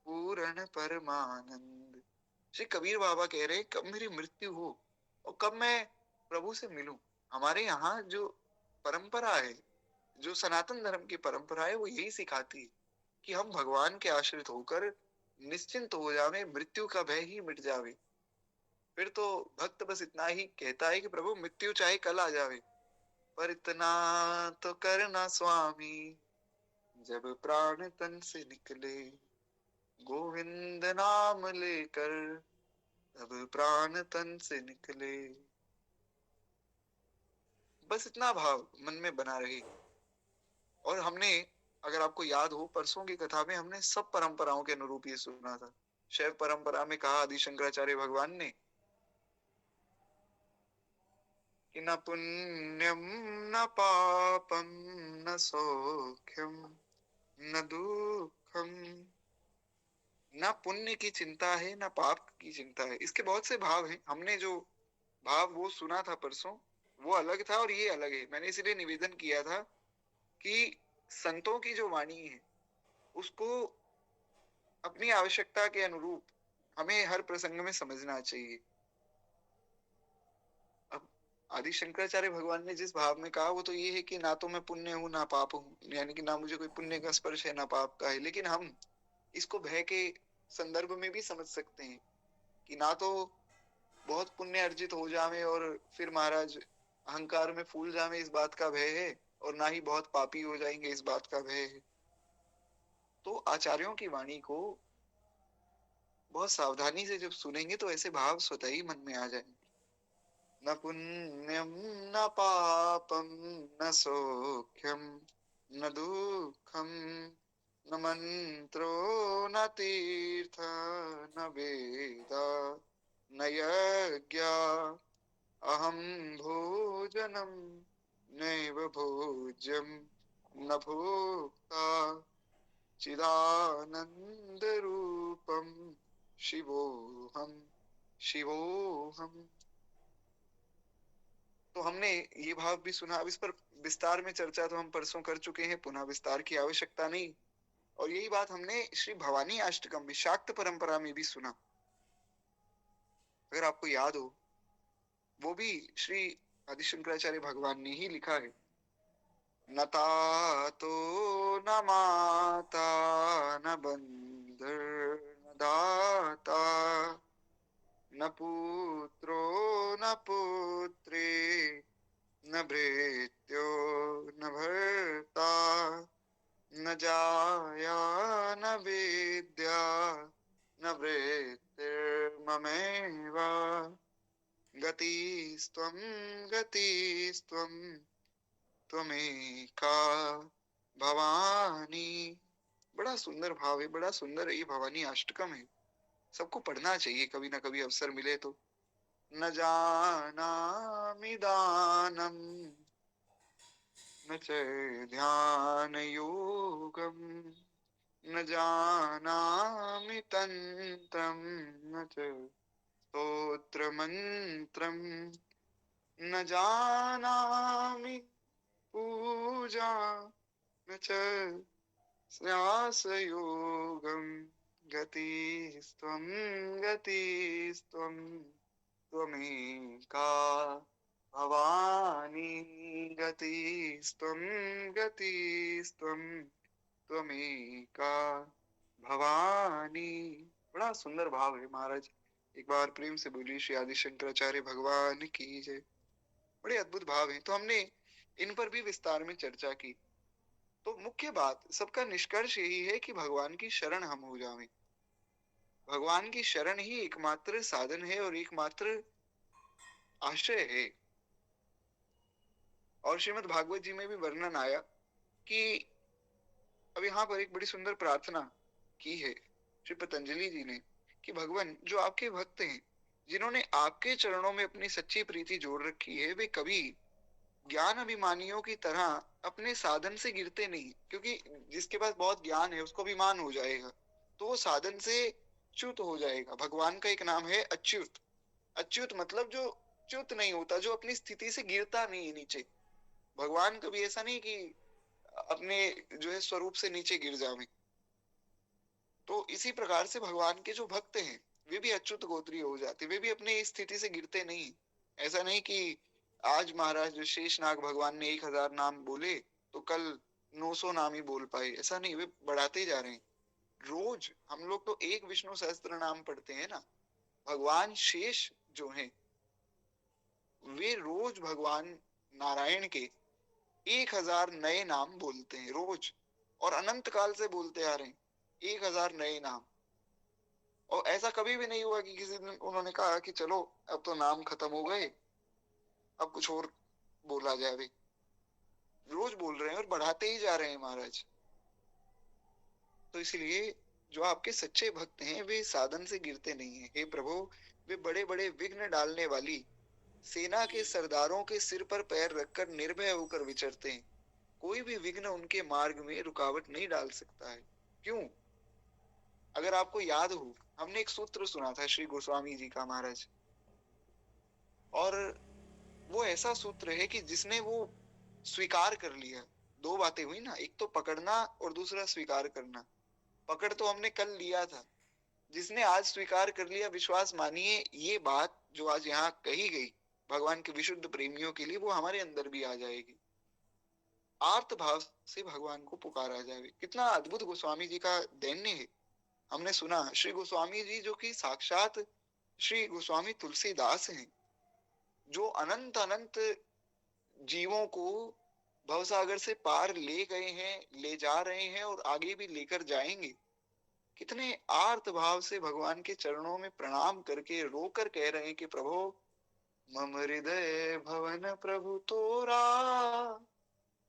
पूर्ण परमानंद। श्री कबीर बाबा कह रहे हैं कब मेरी मृत्यु हो और कब मैं प्रभु से मिलूं। हमारे यहाँ जो परंपरा है, जो सनातन धर्म की परंपरा है, वो यही सिखाती है कि हम भगवान के आश्रित होकर निश्चिंत हो जावे, मृत्यु का भय ही मिट जावे। फिर तो भक्त बस इतना ही कहता है कि प्रभु मृत्यु चाहे कल आ जावे, पर इतना तो करना स्वामी, जब प्राण तन से निकले, गोविंद नाम लेकर तब प्राण तन से निकले। बस इतना भाव मन में बना रहे। और हमने, अगर आपको याद हो, परसों की कथा में हमने सब परंपराओं के अनुरूप ये सुना था। शैव परंपरा में कहा आदि शंकराचार्य भगवान ने कि न पुण्यम न पापम न सौख्यम न दुखम। न पुण्य की चिंता है न पाप की चिंता है। इसके बहुत से भाव हैं। हमने जो भाव वो सुना था परसों, वो अलग था और ये अलग है। मैंने इसलिए निवेदन किया था कि संतों की जो वाणी है उसको अपनी आवश्यकता के अनुरूप हमें हर प्रसंग में समझना चाहिए। अब आदि शंकराचार्य भगवान ने जिस भाव में कहा वो तो ये है कि ना तो मैं पुण्य हूं ना पाप हूं, यानी कि ना मुझे कोई पुण्य का स्पर्श है ना पाप का है। लेकिन हम इसको भय के संदर्भ में भी समझ सकते हैं कि ना तो बहुत पुण्य अर्जित हो जावे और फिर महाराज अहंकार में फूल जावे, इस बात का भय है, और ना ही बहुत पापी हो जाएंगे, इस बात का भय है। तो आचार्यों की वाणी को बहुत सावधानी से जब सुनेंगे तो ऐसे भाव स्वतः ही मन में आ जाएंगे। न पुण्यम न पापम न सौख्यम न दुखम न मंत्रो न तीर्थ न वेद न यज्ञ, अहम भोजनम नैव भोज्यम न भोक्ता चिदानंद रूपम शिवोहम शिवोहम। तो हमने ये भाव भी सुना। अब इस पर विस्तार में चर्चा तो हम परसों कर चुके हैं, पुनः विस्तार की आवश्यकता नहीं। और यही बात हमने श्री भवानी अष्टकम में शाक्त परंपरा में भी सुना, अगर आपको याद हो। वो भी श्री आदि शंकराचार्य भगवान ने ही लिखा है। न तातो न माता न बंधुर न दाता न पुत्रो न पुत्री न भृत्यो न भर्ता न जाया न विद्या न वृत्तिर्ममेव गतिस्त्वं गतिस्त्वं त्वमेका भवानी। बड़ा सुंदर भाव है, बड़ा सुंदर ये भवानी अष्टकम है। सबको पढ़ना चाहिए कभी ना कभी अवसर मिले तो। न जानामि दानम न च ध्यान योगम न जानामि तंत्रम न च स्तोत्र मंत्रम न जानामि पूजा न च स्यासयोगम गतिस्त्वं गतिस्त्वं त्वमेका भवानी गतिस्त्वं गतिस्त्वं त्वमेका भवानी। बड़ा सुंदर भाव है महाराज। एक बार प्रेम से बोलिए श्री आदि शंकराचार्य भगवान की जय। बड़े अद्भुत भाव हैं। तो हमने इन पर भी विस्तार में चर्चा की। तो मुख्य बात, सबका निष्कर्ष यही है कि भगवान की शरण हम हो जावें। भगवान की शरण ही एकमात्र साधन है और एकमात्र आश्रय है। और श्रीमद् भागवत जी में भी वर्णन आया कि अब यहाँ पर एक बड़ी सुंदर प्रार्थना की है श्री पतंजलि जी ने कि भगवान, जो आपके भक्त हैं, जिन्होंने आपके चरणों में अपनी सच्ची प्रीति जोड़ रखी है, वे कभी ज्ञान अभिमानियों की तरह अपने साधन से गिरते नहीं, क्योंकि जिसके पास बहुत ज्ञान है उसको अभिमान हो जाएगा, तो वो साधन से च्युत हो जाएगा। भगवान का एक नाम है अच्युत। अच्युत मतलब जो च्युत नहीं होता, जो अपनी स्थिति से गिरता नहीं है नीचे। भगवान कभी ऐसा नहीं कि अपने जो है स्वरूप से नीचे गिर जावे। तो इसी प्रकार से भगवान के जो भक्त हैं वे भी अच्युत गोत्रीय हो जाते, वे भी अपनी इस स्थिति से गिरते नहीं। ऐसा नहीं कि आज महाराज शेषनाग भगवान ने 1000 नाम बोले तो कल 900 नाम ही बोल पाए, ऐसा नहीं, वे बढ़ाते ही जा रहे हैं। रोज हम लोग तो एक विष्णु सहस्त्र नाम पढ़ते हैं ना। भगवान शेष जो हैं वे रोज भगवान नारायण के 1000 नए नाम बोलते हैं रोज, और अनंत काल से बोलते आ रहे हैं 1000 नए नाम। और ऐसा कभी भी नहीं हुआ कि किसी दिन उन्होंने कहा कि चलो अब तो नाम खत्म हो गए, अब कुछ और बोला जाए। रोज बोल रहे हैं और बढ़ाते ही जा रहे हैं महाराज। तो इसलिए जो आपके सच्चे भक्त हैं वे साधन से गिरते नहीं है। हे प्रभु, वे बड़े बड़े विघ्न डालने वाली सेना के सरदारों के सिर पर पैर रखकर निर्भय होकर विचरते हैं। कोई भी विघ्न उनके मार्ग में रुकावट नहीं डाल सकता है। क्यों? अगर आपको याद हो, हमने एक सूत्र सुना था श्री गोस्वामी जी का महाराज, और वो ऐसा सूत्र है कि जिसने वो स्वीकार कर लिया। दो बातें हुई ना, एक तो पकड़ना और दूसरा स्वीकार करना। पकड़ तो हमने कल लिया था, जिसने आज स्वीकार कर लिया, विश्वास मानिए ये बात जो आज यहाँ कही गई भगवान के विशुद्ध प्रेमियों के लिए, वो हमारे अंदर भी आ जाएगी। आर्त भाव से भगवान को पुकारा जाए। कितना अद्भुत गोस्वामी जी का दैन्य है। हमने सुना श्री गोस्वामी जी जो कि साक्षात श्री गोस्वामी तुलसीदास हैं, जो अनंत अनंत जीवों को भवसागर से पार ले गए हैं, ले जा रहे हैं और आगे भी लेकर जाएंगे। कितने आर्त भाव से भगवान के चरणों में प्रणाम करके रोकर कह रहे हैं कि प्रभु, मम हृदय भवन प्रभु तोरा,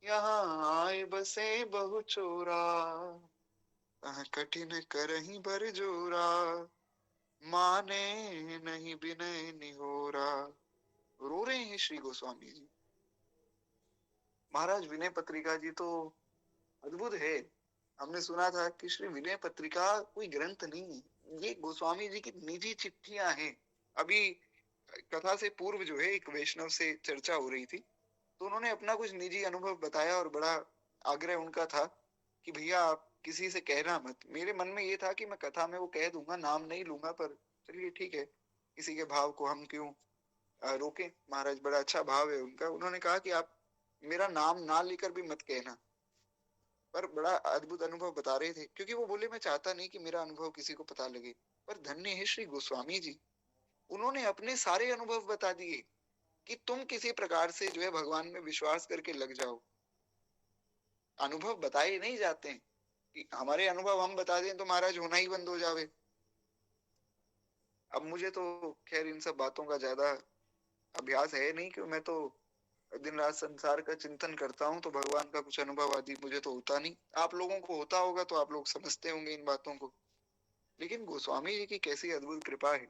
यहाँ आए बसे बहु चोरा, कठिन करही बर जोरा, माने नहीं विनय निहोरा। रो रहे हैं श्री गोस्वामी जी महाराज। विनय पत्रिका जी तो अद्भुत है। हमने सुना था कि श्री विनय पत्रिका कोई ग्रंथ नहीं है, ये गोस्वामी जी की निजी चिट्ठियां हैं। अभी कथा से पूर्व जो है एक वैष्णव से चर्चा हो रही थी, तो उन्होंने अपना कुछ निजी अनुभव बताया और बड़ा आग्रह उनका था कि भैया आप किसी से कहना मत। मेरे मन में ये था कि मैं कथा में वो कह दूंगा, नाम नहीं लूंगा, पर चलिए ठीक है, किसी के भाव को हम क्यों रोके। महाराज बड़ा अच्छा भाव है उनका। उन्होंने कहा कि आप मेरा नाम ना लेकर भी मत कहना। पर बड़ा अद्भुत अनुभव बता रहे थे, क्योंकि वो बोले मैं चाहता नहीं कि मेरा अनुभव किसी को पता लगे। पर धन्य है श्री गोस्वामी जी, उन्होंने अपने सारे अनुभव बता दिए कि तुम किसी प्रकार से जो है भगवान में विश्वास करके लग जाओ। अनुभव बताए नहीं जाते हैं कि हमारे अनुभव हम बता दें तो महाराज होना ही बंद हो जावे। अब मुझे तो खैर इन सब बातों का ज्यादा अभ्यास है नहीं, क्यों मैं तो दिन रात संसार का चिंतन करता हूँ, तो भगवान का कुछ अनुभव आदि मुझे तो होता नहीं। आप लोगों को होता होगा तो आप लोग समझते होंगे इन बातों को। लेकिन गोस्वामी जी की कैसी अद्भुत कृपा है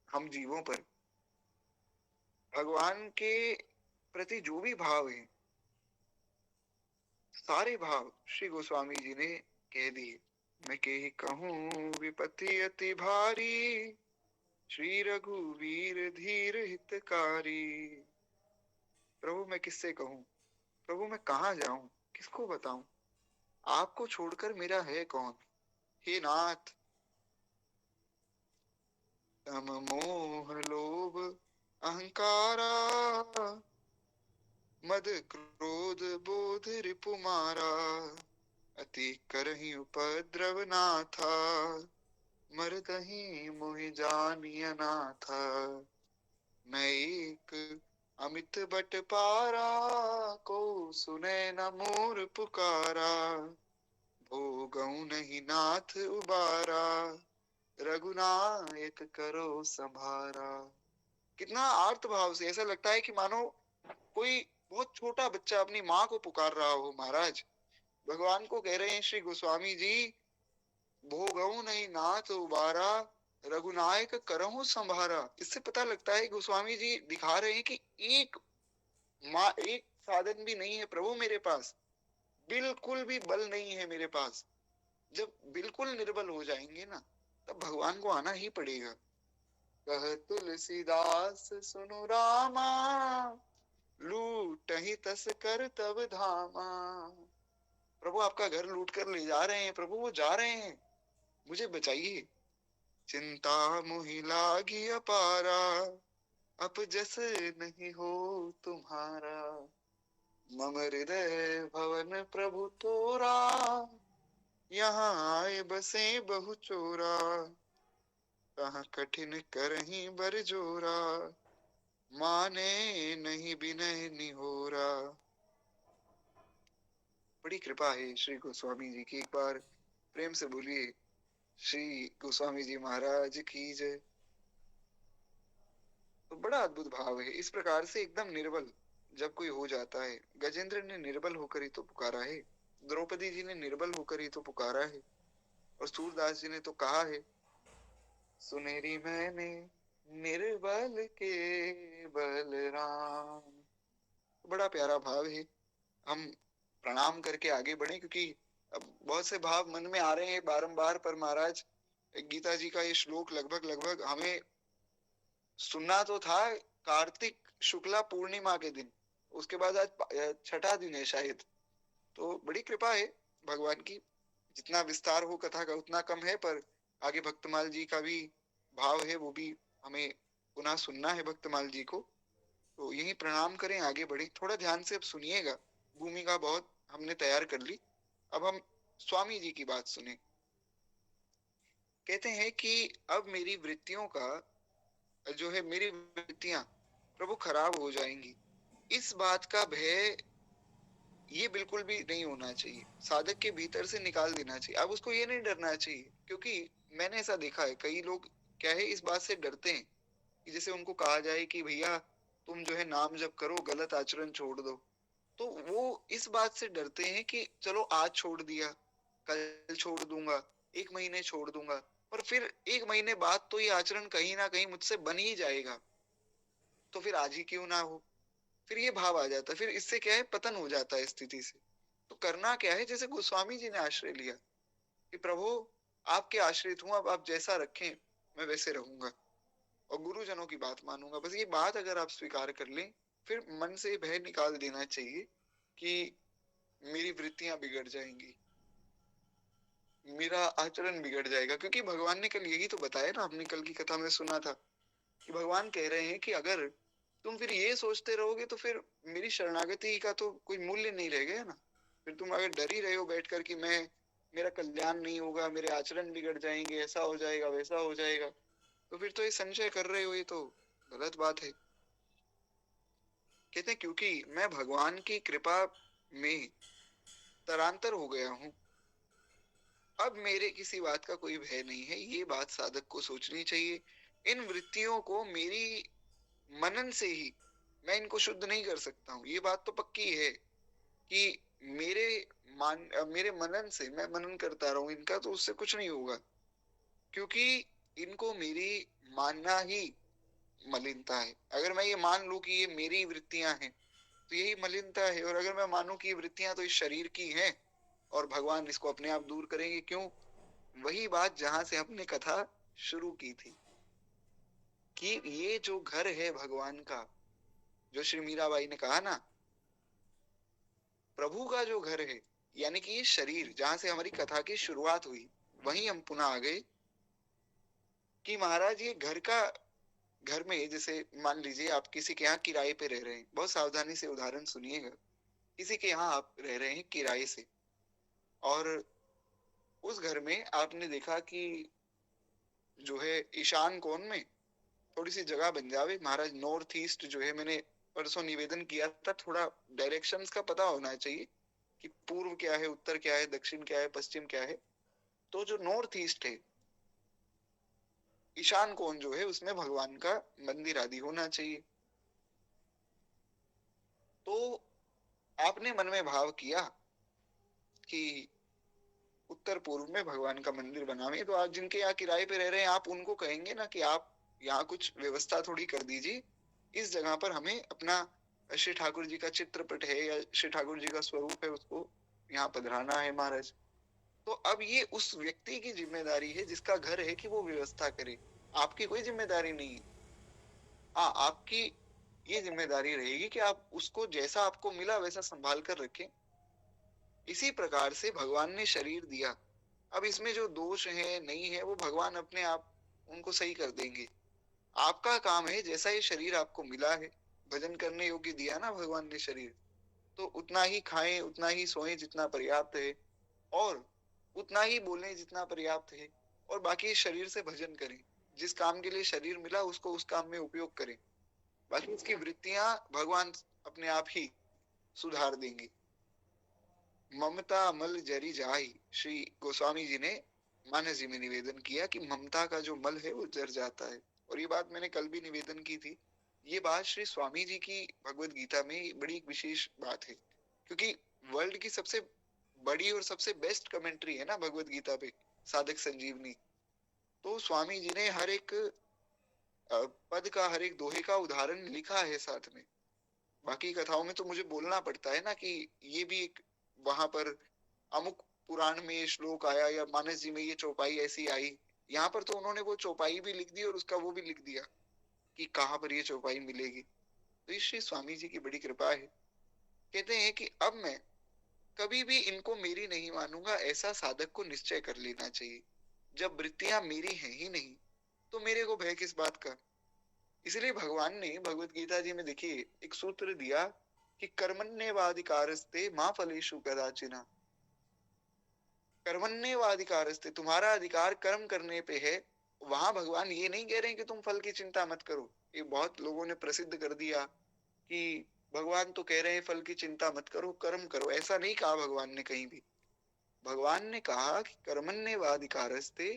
हम जीवों पर। भगवान के प्रति जो भी भाव है, सारे भाव श्री गोस्वामी जी ने कह दिए। मैं के कहूँ विपत्ति अति भारी, श्री रघुवीर धीर हितकारी। प्रभु मैं किससे कहूँ, प्रभु मैं कहाँ जाऊं, किसको बताऊं, आपको छोड़कर मेरा है कौन। हे नाथ, तम मोह लोभ अहंकारा, मद क्रोध बोध रिपु मारा, अति करहि उपद्रव नाथा, मरदहि मोहि जानिय नाथा। मैं एक अमित बट पारा, को सुने न मोर पुकारा, भोगऊ नहीं नाथ उबारा, रघुनायक करो संभारा। कितना आर्त भाव से, ऐसा लगता है कि मानो कोई बहुत छोटा बच्चा अपनी माँ को पुकार रहा हो महाराज, भगवान को कह रहे हैं श्री गोस्वामी जी, भोगऊ नहीं नाथ उबारा, रघुनायक करहु संभारा। इससे पता लगता है गोस्वामी जी दिखा रहे हैं कि एक साधन भी नहीं है प्रभु मेरे पास, बिल्कुल भी बल नहीं है मेरे पास। जब बिल्कुल निर्बल हो जाएंगे ना, तब भगवान को आना ही पड़ेगा। कह तुलसीदास सुनु रामा, लूट ही तस कर तब धामा। प्रभु आपका घर लूट कर ले जा रहे हैं, प्रभु वो जा रहे हैं, मुझे बचाइए। चिंता मोहि लागी अपारा, अब जस नहीं हो तुम्हारा, मम हृदय भवन प्रभु तोरा, यहाँ आए बसे बहु चोरा, कहाँ कठिन करही बर जोरा, माने नहीं बिनय निहोरा। बड़ी कृपा है श्री गोस्वामी जी की, एक बार प्रेम से बोलिए श्री गोस्वामी जी महाराज की जय। तो बड़ा अद्भुत भाव है। इस प्रकार से एकदम निर्बल जब कोई हो जाता है, गजेंद्र ने निर्बल होकर ही तो पुकारा है, द्रौपदी जी ने निर्बल होकर ही तो पुकारा है, और सूरदास जी ने तो कहा है, सुनेरी मैंने निर्बल के बलराम। बड़ा प्यारा भाव है। हम प्रणाम करके आगे बढ़े, क्योंकि अब बहुत से भाव मन में आ रहे हैं बारंबार, पर महाराज गीता जी का ये श्लोक लगभग लगभग हमें सुनना तो था कार्तिक शुक्ला पूर्णिमा के दिन, उसके बाद आज छठा दिन है शायद। तो बड़ी कृपा है भगवान की, जितना विस्तार हो कथा का उतना कम है, पर आगे भक्तमाल जी का भी भाव है, वो भी हमें पुनः सुनना है भक्तमाल जी को। तो यही प्रणाम करें, आगे बढ़े। थोड़ा ध्यान से अब सुनिएगा, भूमिका बहुत हमने तैयार कर ली, अब हम स्वामी जी की बात सुने। कहते हैं कि अब मेरी वृत्तियों का जो है, मेरी वृत्तियां प्रभु खराब हो जाएंगी, इस बात का भय ये बिल्कुल भी नहीं होना चाहिए, साधक के भीतर से निकाल देना चाहिए। अब उसको ये नहीं डरना चाहिए, क्योंकि मैंने ऐसा देखा है, कई लोग क्या है इस बात से डरते हैं कि जैसे उनको कहा जाए कि भैया तुम जो है नाम जप करो, गलत आचरण छोड़ दो, तो वो इस बात से डरते हैं कि चलो आज छोड़ दिया, कल छोड़ दूंगा, एक महीने छोड़ दूंगा, पर फिर एक महीने बाद तो ये आचरण कहीं ना कहीं मुझसे बन ही जाएगा, तो फिर आज ही क्यों ना हो। फिर ये भाव आ जाता है, फिर इससे क्या है पतन हो जाता है स्थिति से। तो करना क्या है, जैसे गोस्वामी जी ने आश्रय लिया कि प्रभु आपके आश्रित हूं, अब आप जैसा रखें मैं वैसे रहूंगा और गुरुजनों की बात मानूंगा। बस ये बात अगर आप स्वीकार कर लें, फिर मन से भय निकाल देना चाहिए कि मेरी वृत्तियां बिगड़ जाएंगी, मेरा आचरण बिगड़ जाएगा। क्योंकि भगवान ने कल यही तो बताया ना, हमने कल की कथा में सुना था कि भगवान कह रहे हैं कि अगर तुम फिर ये सोचते रहोगे तो फिर मेरी शरणागति का तो कोई मूल्य नहीं रह गया ना। फिर तुम अगर डर ही रहे हो बैठ कर कि मैं, मेरा कल्याण नहीं होगा, मेरे आचरण बिगड़ जाएंगे, ऐसा हो जाएगा वैसा हो जाएगा, तो फिर तो ये संशय कर रहे हो, ये तो गलत बात है। कहते हैं क्योंकि मैं भगवान की कृपा में तरांतर हो गया हूं, अब मेरे किसी बात का कोई भय नहीं है। ये बात साधक को सोचनी चाहिए। इन वृत्तियों को मेरी मनन से ही मैं इनको शुद्ध नहीं कर सकता हूँ, ये बात तो पक्की है कि मेरे मेरे मनन से, मैं मनन करता रहूं इनका, तो उससे कुछ नहीं होगा, क्योंकि इनको मेरी मानना ही मलिनता है। अगर मैं ये मान लूं कि ये मेरी वृत्तियां हैं, तो यही मलिनता है। और अगर मैं मानूं कि ये वृत्तियां तो इस शरीर की हैं और भगवान इसको अपने आप दूर करेंगे, क्यों? वही बात जहां से हमने कथा शुरू की थी कि ये जो घर है भगवान का, जो श्री मीराबाई ने कहा ना, प्रभु का जो घर है, यानी कि ये शरीर जहां से हमारी कथा की शुरुआत हुई, वहीं हम पुनः आ गए कि महाराज ये घर का, घर में जैसे मान लीजिए आप किसी के यहाँ किराए पे रह रहे हैं, बहुत सावधानी से उदाहरण सुनिएगा। किसी के यहाँ आप रह रहे हैं किराए से, और उस घर में आपने देखा कि जो है ईशान कोण में थोड़ी सी जगह बन जावे। महाराज नॉर्थ ईस्ट जो है, मैंने परसों निवेदन किया था, थोड़ा डायरेक्शंस का पता होना चाहिए कि पूर्व क्या है, उत्तर क्या है, दक्षिण क्या है, पश्चिम क्या है। तो जो नॉर्थ ईस्ट है, ईशान कोण जो है, उसमें भगवान का मंदिर आदि होना चाहिए। तो आपने मन में भाव किया कि उत्तर पूर्व में भगवान का मंदिर बनावे, तो आप जिनके यहाँ किराए पे रह रहे हैं आप उनको कहेंगे ना कि आप यहाँ कुछ व्यवस्था थोड़ी कर दीजिए, इस जगह पर हमें अपना श्री ठाकुर जी का चित्रपट है या श्री ठाकुर जी का स्वरूप है उसको यहाँ पधराना है महाराज। तो अब ये उस व्यक्ति की जिम्मेदारी है जिसका घर है कि वो व्यवस्था करे, आपकी कोई जिम्मेदारी नहीं है। हाँ, आपकी ये जिम्मेदारी रहेगी कि आप उसको जैसा आपको मिला वैसा संभाल कर रखें। इसी प्रकार से भगवान ने शरीर दिया, अब इसमें जो दोष है नहीं है वो भगवान अपने आप उनको सही कर देंगे। आपका काम है जैसा ये शरीर आपको मिला है, भजन करने योग्य दिया ना भगवान ने शरीर, तो उतना ही खाएं उतना ही सोएं जितना पर्याप्त है, और उतना ही बोलें जितना पर्याप्त है, और बाकी शरीर से भजन करें। जिस काम के लिए शरीर मिला उसको उस काम में उपयोग करें, बाकी उसकी वृत्तियां भगवान अपने आप ही सुधार देंगे। ममता मल जरी जाई, श्री गोस्वामी जी ने मानस जी में निवेदन किया कि ममता का जो मल है वो जर जाता है। और ये बात मैंने कल भी निवेदन की थी, ये बात श्री स्वामी जी की भगवत गीता में बड़ी एक विशेष बात है, क्योंकि वर्ल्ड की सबसे बड़ी और सबसे बेस्ट कमेंट्री है ना भगवत गीता पे, साधक संजीवनी। तो स्वामी जी ने हर एक पद का, हर एक दोहे का उदाहरण लिखा है साथ में। बाकी कथाओं में तो मुझे बोलना पड़ता है ना कि ये भी एक वहां पर अमुक पुराण में ये श्लोक आया या मानस जी में ये चौपाई ऐसी आई। यहाँ पर तो उन्होंने वो चौपाई भी लिख दी और उसका वो भी लिख दिया कि कहाँ पर ये चौपाई मिलेगी। तो श्री स्वामी जी की बड़ी कृपा है। कहते हैं कि अब मैं कभी भी इनको मेरी नहीं मानूंगा, ऐसा साधक को निश्चय कर लेना चाहिए। जब वृत्तियां मेरी हैं ही नहीं तो मेरे को भय किस बात का। इसलिए भगवान ने भगवत गीता जी में देखिए एक सूत्र दिया कि कर्मण्येवाधिकारस्ते मा फलेषु कदाचिन। कर्मण्येवाधिकारस्ते, तुम्हारा अधिकार कर्म करने पे है। वहां भगवान ये नहीं कह रहे हैं कि तुम फल की चिंता मत करो। ये बहुत लोगों ने प्रसिद्ध कर दिया कि भगवान तो कह रहे हैं फल की चिंता मत करो, कर्म करो। ऐसा नहीं कहा भगवान ने कहीं भी। भगवान ने कहा कि कर्मण्येवाधिकारस्ते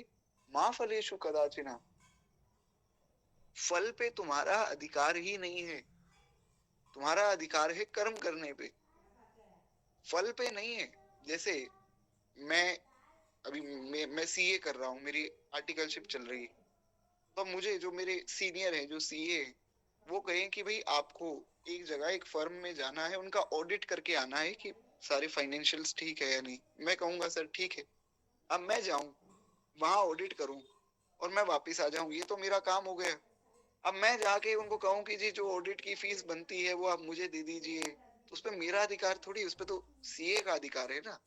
मा फलेषु कदाचिन, फल पे तुम्हारा अधिकार ही नहीं है। तुम्हारा अधिकार है कर्म करने पे, फल पे नहीं है। जैसे मैं अभी मैं सीए कर रहा हूँ, मेरी आर्टिकलशिप चल रही है, तो मुझे जो मेरे सीनियर हैं जो सीए, वो कहें कि भाई आपको एक जगह एक फर्म में जाना है, उनका ऑडिट करके आना है कि सारे फाइनेंशियल्स ठीक है या नहीं। मैं कहूंगा सर ठीक है। अब मैं जाऊं वहां ऑडिट करूं और मैं वापिस आ जाऊं, ये तो मेरा काम हो गया। अब मैं जाके उनको कहूं कि जी जो ऑडिट की फीस बनती है वो आप मुझे दे दीजिए, तो उस पर मेरा अधिकार थोड़ी, उस पर तो सीए का अधिकार है ना।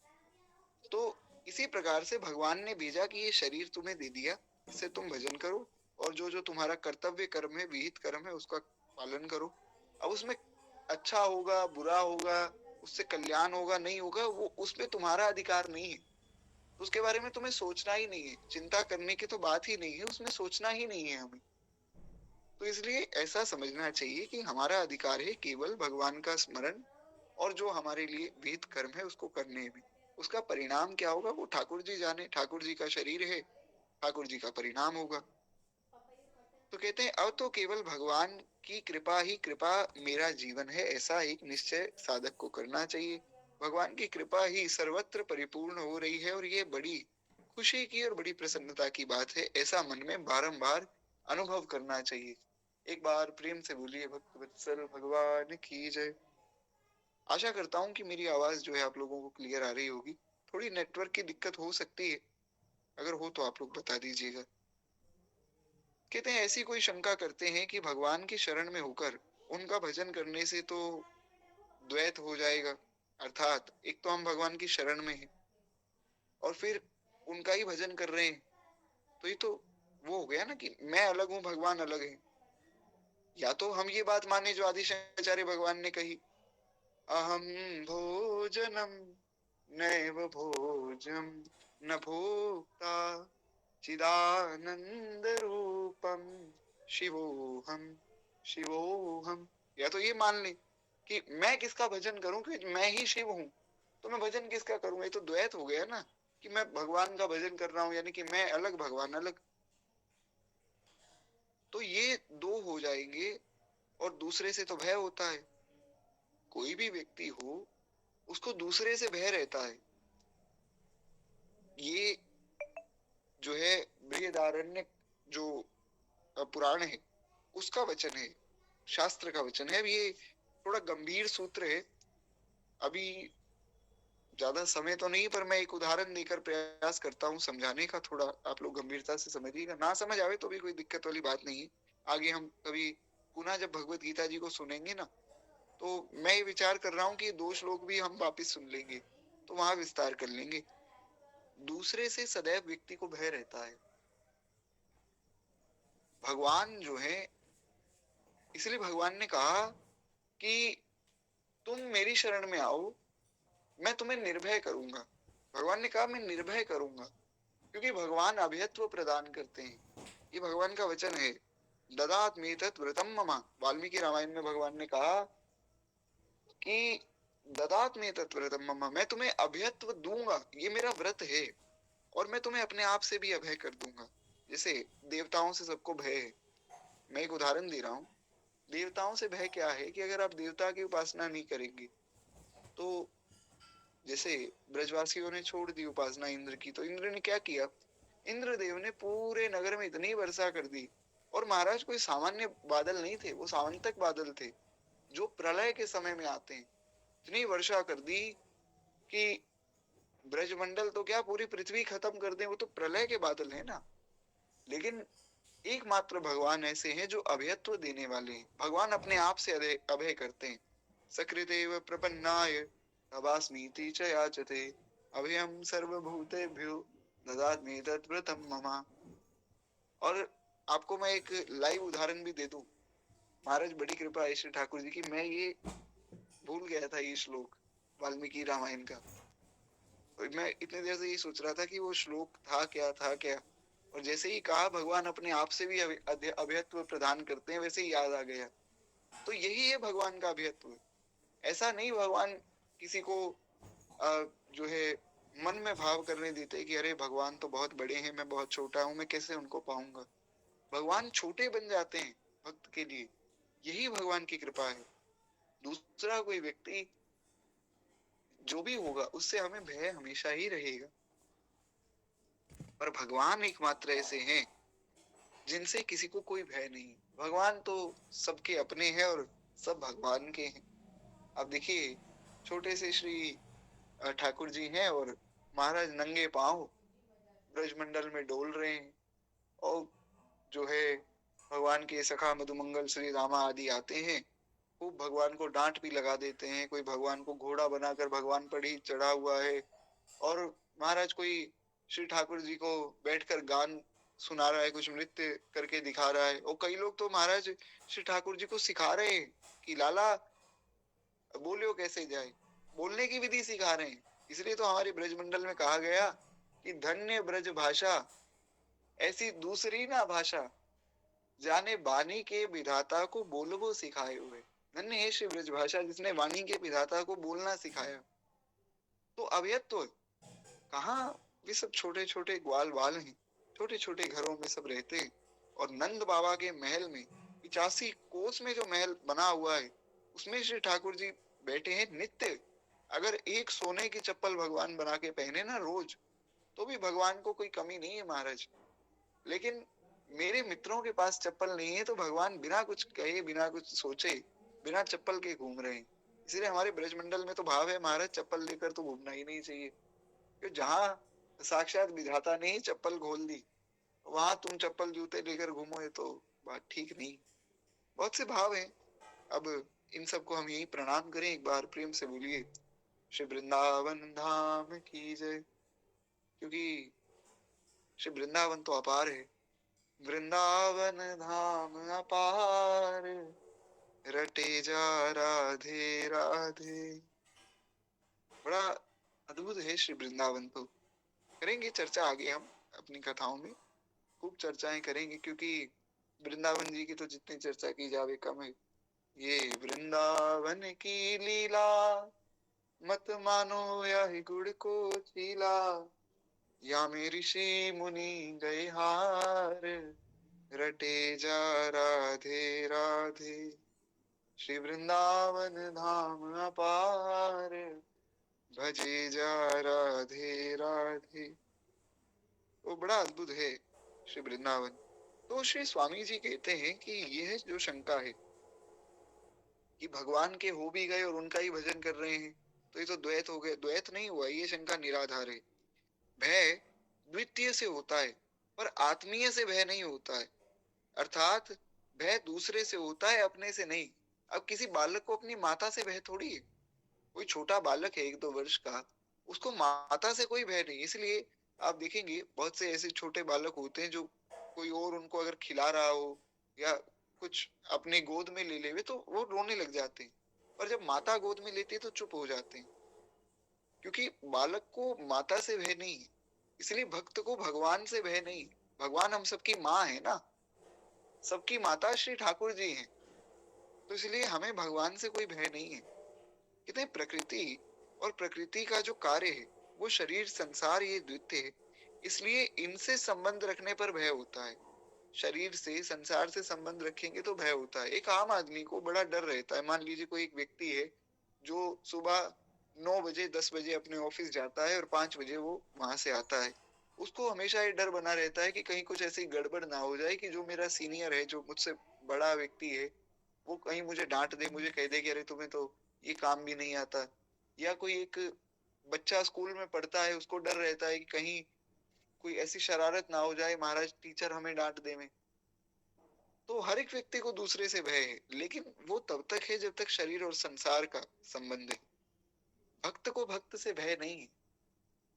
तो इसी प्रकार से भगवान ने भेजा कि ये शरीर तुम्हें दे दिया, इससे तुम भजन करो, और जो जो तुम्हारा कर्तव्य कर्म है, विहित कर्म है, उसका पालन करो। अब उसमें अच्छा होगा बुरा होगा, उससे कल्याण होगा नहीं होगा, वो उसमें तुम्हारा अधिकार नहीं है। उसके बारे में तुम्हें सोचना ही नहीं है, चिंता करने की तो बात ही नहीं है, उसमें सोचना ही नहीं है हमें। तो इसलिए ऐसा समझना चाहिए कि हमारा अधिकार है केवल भगवान का स्मरण, और जो हमारे लिए विहित कर्म है उसको करने में। उसका परिणाम क्या होगा वो ठाकुर जी जाने, ठाकुर जी का शरीर है, ठाकुर जी का परिणाम होगा। तो कहते हैं अब तो केवल भगवान की कृपा ही कृपा मेरा जीवन है, ऐसा एक निश्चय साधक को करना चाहिए। भगवान की कृपा ही सर्वत्र परिपूर्ण हो रही है, और ये बड़ी खुशी की और बड़ी प्रसन्नता की बात है। ऐसा मन में बारंबार अनुभव करना चाहिए। एक बार प्रेम से बोलिए भक्त वत्सल भगवान की जय। आशा करता हूँ कि मेरी आवाज जो है आप लोगों को क्लियर आ रही होगी। थोड़ी नेटवर्क की दिक्कत हो सकती है, अगर हो तो आप लोग बता दीजिएगा। कहते हैं ऐसी कोई शंका करते हैं कि भगवान की शरण में होकर उनका भजन करने से तो द्वैत हो जाएगा। अर्थात एक तो हम भगवान की शरण में हैं और फिर उनका ही भजन कर रहे हैं, तो ये तो वो हो गया ना कि मैं अलग हूँ भगवान अलग है। या तो हम ये बात माने जो आदि शंकराचार्य भगवान ने कही, अहम भोजनम नैव भोजम न भोक्ता चिदानंद रूपम शिवोहम शिवोहम। या तो ये मान ले कि मैं किसका भजन करूं, कि मैं ही शिव हूं, तो मैं भजन किसका करूं। ये तो द्वैत हो गया ना कि मैं भगवान का भजन कर रहा हूं, यानी कि मैं अलग भगवान अलग। तो ये दो हो जाएंगे, और दूसरे से तो भय होता है। कोई भी व्यक्ति हो, उसको दूसरे से भय रहता है। ये जो है बृहदारण्यक जो पुराण है, उसका वचन है, शास्त्र का वचन है। अब ये थोड़ा गंभीर सूत्र है, अभी ज्यादा समय तो नहीं, पर मैं एक उदाहरण देकर प्रयास करता हूँ समझाने का। थोड़ा आप लोग गंभीरता से समझिएगा, ना समझ आवे तो भी कोई दिक्कत वाली बात नहीं है। आगे हम कभी पुनः जब भगवत गीता जी को सुनेंगे ना, तो मैं ये विचार कर रहा हूँ कि 2 श्लोक भी हम वापिस सुन लेंगे, तो वहां विस्तार कर लेंगे। दूसरे से सदैव व्यक्ति को भय रहता है। भगवान जो है, इसलिए भगवान ने कहा कि तुम मेरी शरण में आओ, मैं तुम्हें निर्भय करूंगा। भगवान ने कहा मैं निर्भय करूंगा, क्योंकि भगवान अभयत्व प्रदान करते हैं। ये भगवान का वचन है। ददात्मेतत् व्रतम मम। वाल्मीकि रामायण में भगवान ने कहा कि ददात्मेतत् व्रतम मम, मैं तुम्हें अभयत्व दूंगा, ये मेरा व्रत है, और मैं तुम्हें अपने आप से भी अभय कर दूंगा। जैसे देवताओं से सबको भय है, मैं एक उदाहरण दे रहा हूँ। देवताओं से भय क्या है कि अगर आप देवता की उपासना नहीं करेंगे, तो जैसे ब्रजवासियों ने छोड़ दी उपासना इंद्र की, तो इंद्र ने क्या किया, इंद्रदेव ने पूरे नगर में इतनी वर्षा कर दी। और महाराज कोई सामान्य बादल नहीं थे, वो सामंतक बादल थे, जो प्रलय के समय में आते हैं। इतनी वर्षा कर दी कि ब्रजमंडल तो क्या, पूरी पृथ्वी खत्म कर दे, वो तो प्रलय के बादल है ना। लेकिन एकमात्र भगवान ऐसे हैं जो अभयत्व देने वाले हैं। भगवान अपने आप से अभय करते हैं। सकृदेव प्रपन्नाय तवास्मीति च याचते अभयम सर्वभूतेभ्यो ददामि तद्व्रतम मम। और आपको मैं एक लाइव उदाहरण भी दे दूं। महाराज बड़ी कृपा है श्री ठाकुर जी की, मैं ये भूल गया था ये श्लोक वाल्मीकि रामायण का। तो मैं इतने देर से ये सोच रहा था कि वो श्लोक था क्या, और जैसे ही कहा भगवान अपने आप से भी अभयत्व प्रदान करते हैं, वैसे ही याद आ गया। तो यही है भगवान का अभयत्व। ऐसा नहीं भगवान किसी को जो है मन में भाव करने देते कि अरे भगवान तो बहुत बड़े हैं, मैं बहुत छोटा हूं, मैं कैसे उनको पाऊंगा। भगवान छोटे बन जाते हैं भक्त के लिए, यही भगवान की कृपा है। दूसरा कोई व्यक्ति जो भी होगा, उससे हमें भय हमेशा ही रहेगा, पर भगवान एकमात्र ऐसे हैं जिनसे किसी को कोई भय नहीं। भगवान तो सबके अपने हैं और सब भगवान के हैं। अब देखिए, छोटे से श्री ठाकुर जी हैं और महाराज नंगे पांव ब्रजमंडल में डोल रहे हैं, और जो है भगवान के सखा मधुमंगल श्री रामा आदि आते हैं, खूब भगवान को डांट भी लगा देते हैं। कोई भगवान को घोड़ा बनाकर भगवान पर ही चढ़ा हुआ है, और महाराज कोई श्री ठाकुर जी को बैठकर गान सुना रहा है, कुछ नृत्य करके दिखा रहा है। और कई लोग तो महाराज श्री ठाकुर जी को सिखा रहे हैं कि लाला बोलियो कैसे जाए, बोलने की विधि सिखा रहे हैं। इसलिए तो हमारे ब्रजमंडल में कहा गया कि धन्य ब्रज भाषा, ऐसी दूसरी ना भाषा, जाने बानी के विधाता को बोलबो सिखाए हुए। धन्य है श्री ब्रज भाषा, जिसने वाणी के विधाता को बोलना सिखाया। तो अभयत्व कहाँ, वे सब छोटे छोटे ग्वाल बाल हैं, छोटे छोटे घरों में सब रहते हैं। और नंद बाबा के महल में 85 कोस में जो महल बना हुआ है, उसमें श्री ठाकुर जी बैठे हैं नित्य। अगर एक सोने की चप्पल भगवान बना के पहने ना रोज, तो भी भगवान को कोई कमी नहीं है महाराज। लेकिन मेरे मित्रों के पास चप्पल नहीं है, तो भगवान बिना कुछ कहे, बिना कुछ सोचे, बिना चप्पल के घूम रहे हैं। इसलिए हमारे ब्रजमंडल में तो भाव है महाराज, चप्पल लेकर तो घूमना ही नहीं चाहिए। कि जहाँ साक्षात विधाता ने ही चप्पल खोल दी, वहां तुम चप्पल जूते लेकर घूमो, ये तो बात ठीक नहीं। बहुत से भाव हैं। अब इन सबको हम यही प्रणाम करें, एक बार प्रेम से बोलिए श्री वृंदावन धाम की जय। क्योंकि श्री वृंदावन तो अपार है। वृंदावन धाम अपार, रटे जा राधे राधे। बड़ा अद्भुत है श्री वृंदावन। तो करेंगे चर्चा आगे, हम अपनी कथाओं में खूब चर्चाएं करेंगे, क्योंकि वृंदावन जी की तो जितनी चर्चा की जावे कम है। ये वृंदावन की लीला मत मानो यह गुड़ को चीला, या में ऋषि मुनि गए हार, रटे जा राधे राधे। श्री वृंदावन धाम अपार, भजे जा राधे राधे। वो बड़ा अद्भुत है श्री वृंदावन। तो श्री स्वामी जी कहते हैं कि यह जो शंका है कि भगवान के हो भी गए और उनका ही भजन कर रहे हैं, तो ये तो द्वैत हो गए। द्वैत नहीं हुआ, ये शंका निराधार है। भय द्वितीय से होता है, पर आत्मीय से भय नहीं होता है। अर्थात भय दूसरे से होता है, अपने से नहीं। अब किसी बालक को अपनी माता से भय थोड़ी है। कोई छोटा बालक है 1-2 वर्ष का, उसको माता से कोई भय नहीं। इसलिए आप देखेंगे बहुत से ऐसे छोटे बालक होते हैं जो कोई और उनको अगर खिला रहा हो या कुछ अपने गोद में ले ले तो वो रोने लग जाते हैं, पर जब माता गोद में लेती है तो चुप हो जाते हैं, क्योंकि बालक को माता से भय नहीं है। इसलिए भक्त को भगवान से भय नहीं। भगवान हम सबकी माँ है ना, सबकी माता श्री ठाकुर जी हैं, तो इसलिए हमें भगवान से कोई भय नहीं है। कितने प्रकृति और प्रकृति का जो कार्य है, वो शरीर संसार ये द्वितीय है, इसलिए इनसे संबंध रखने पर भय होता है। शरीर से संसार से संबंध रखेंगे तो भय होता है। एक आम आदमी को बड़ा डर रहता है। मान लीजिए कोई एक व्यक्ति है जो सुबह 9 बजे 10 बजे अपने ऑफिस जाता है और 5 बजे वो वहां से आता है। उसको हमेशा ये डर बना रहता है कि कहीं कुछ ऐसी गड़बड़ ना हो जाए कि जो मेरा सीनियर है, जो मुझसे बड़ा व्यक्ति है, वो कहीं मुझे डांट दे, मुझे कह दे कि अरे तुम्हें तो ये काम भी नहीं आता। या कोई एक बच्चा स्कूल में पढ़ता है, उसको डर रहता है कि कहीं कोई ऐसी शरारत ना हो जाए, महाराज टीचर हमें डांट दे में। तो हर एक व्यक्ति को दूसरे से भय है, लेकिन वो तब तक है जब तक शरीर और संसार का संबंध है। भक्त को भक्त से भय नहीं है।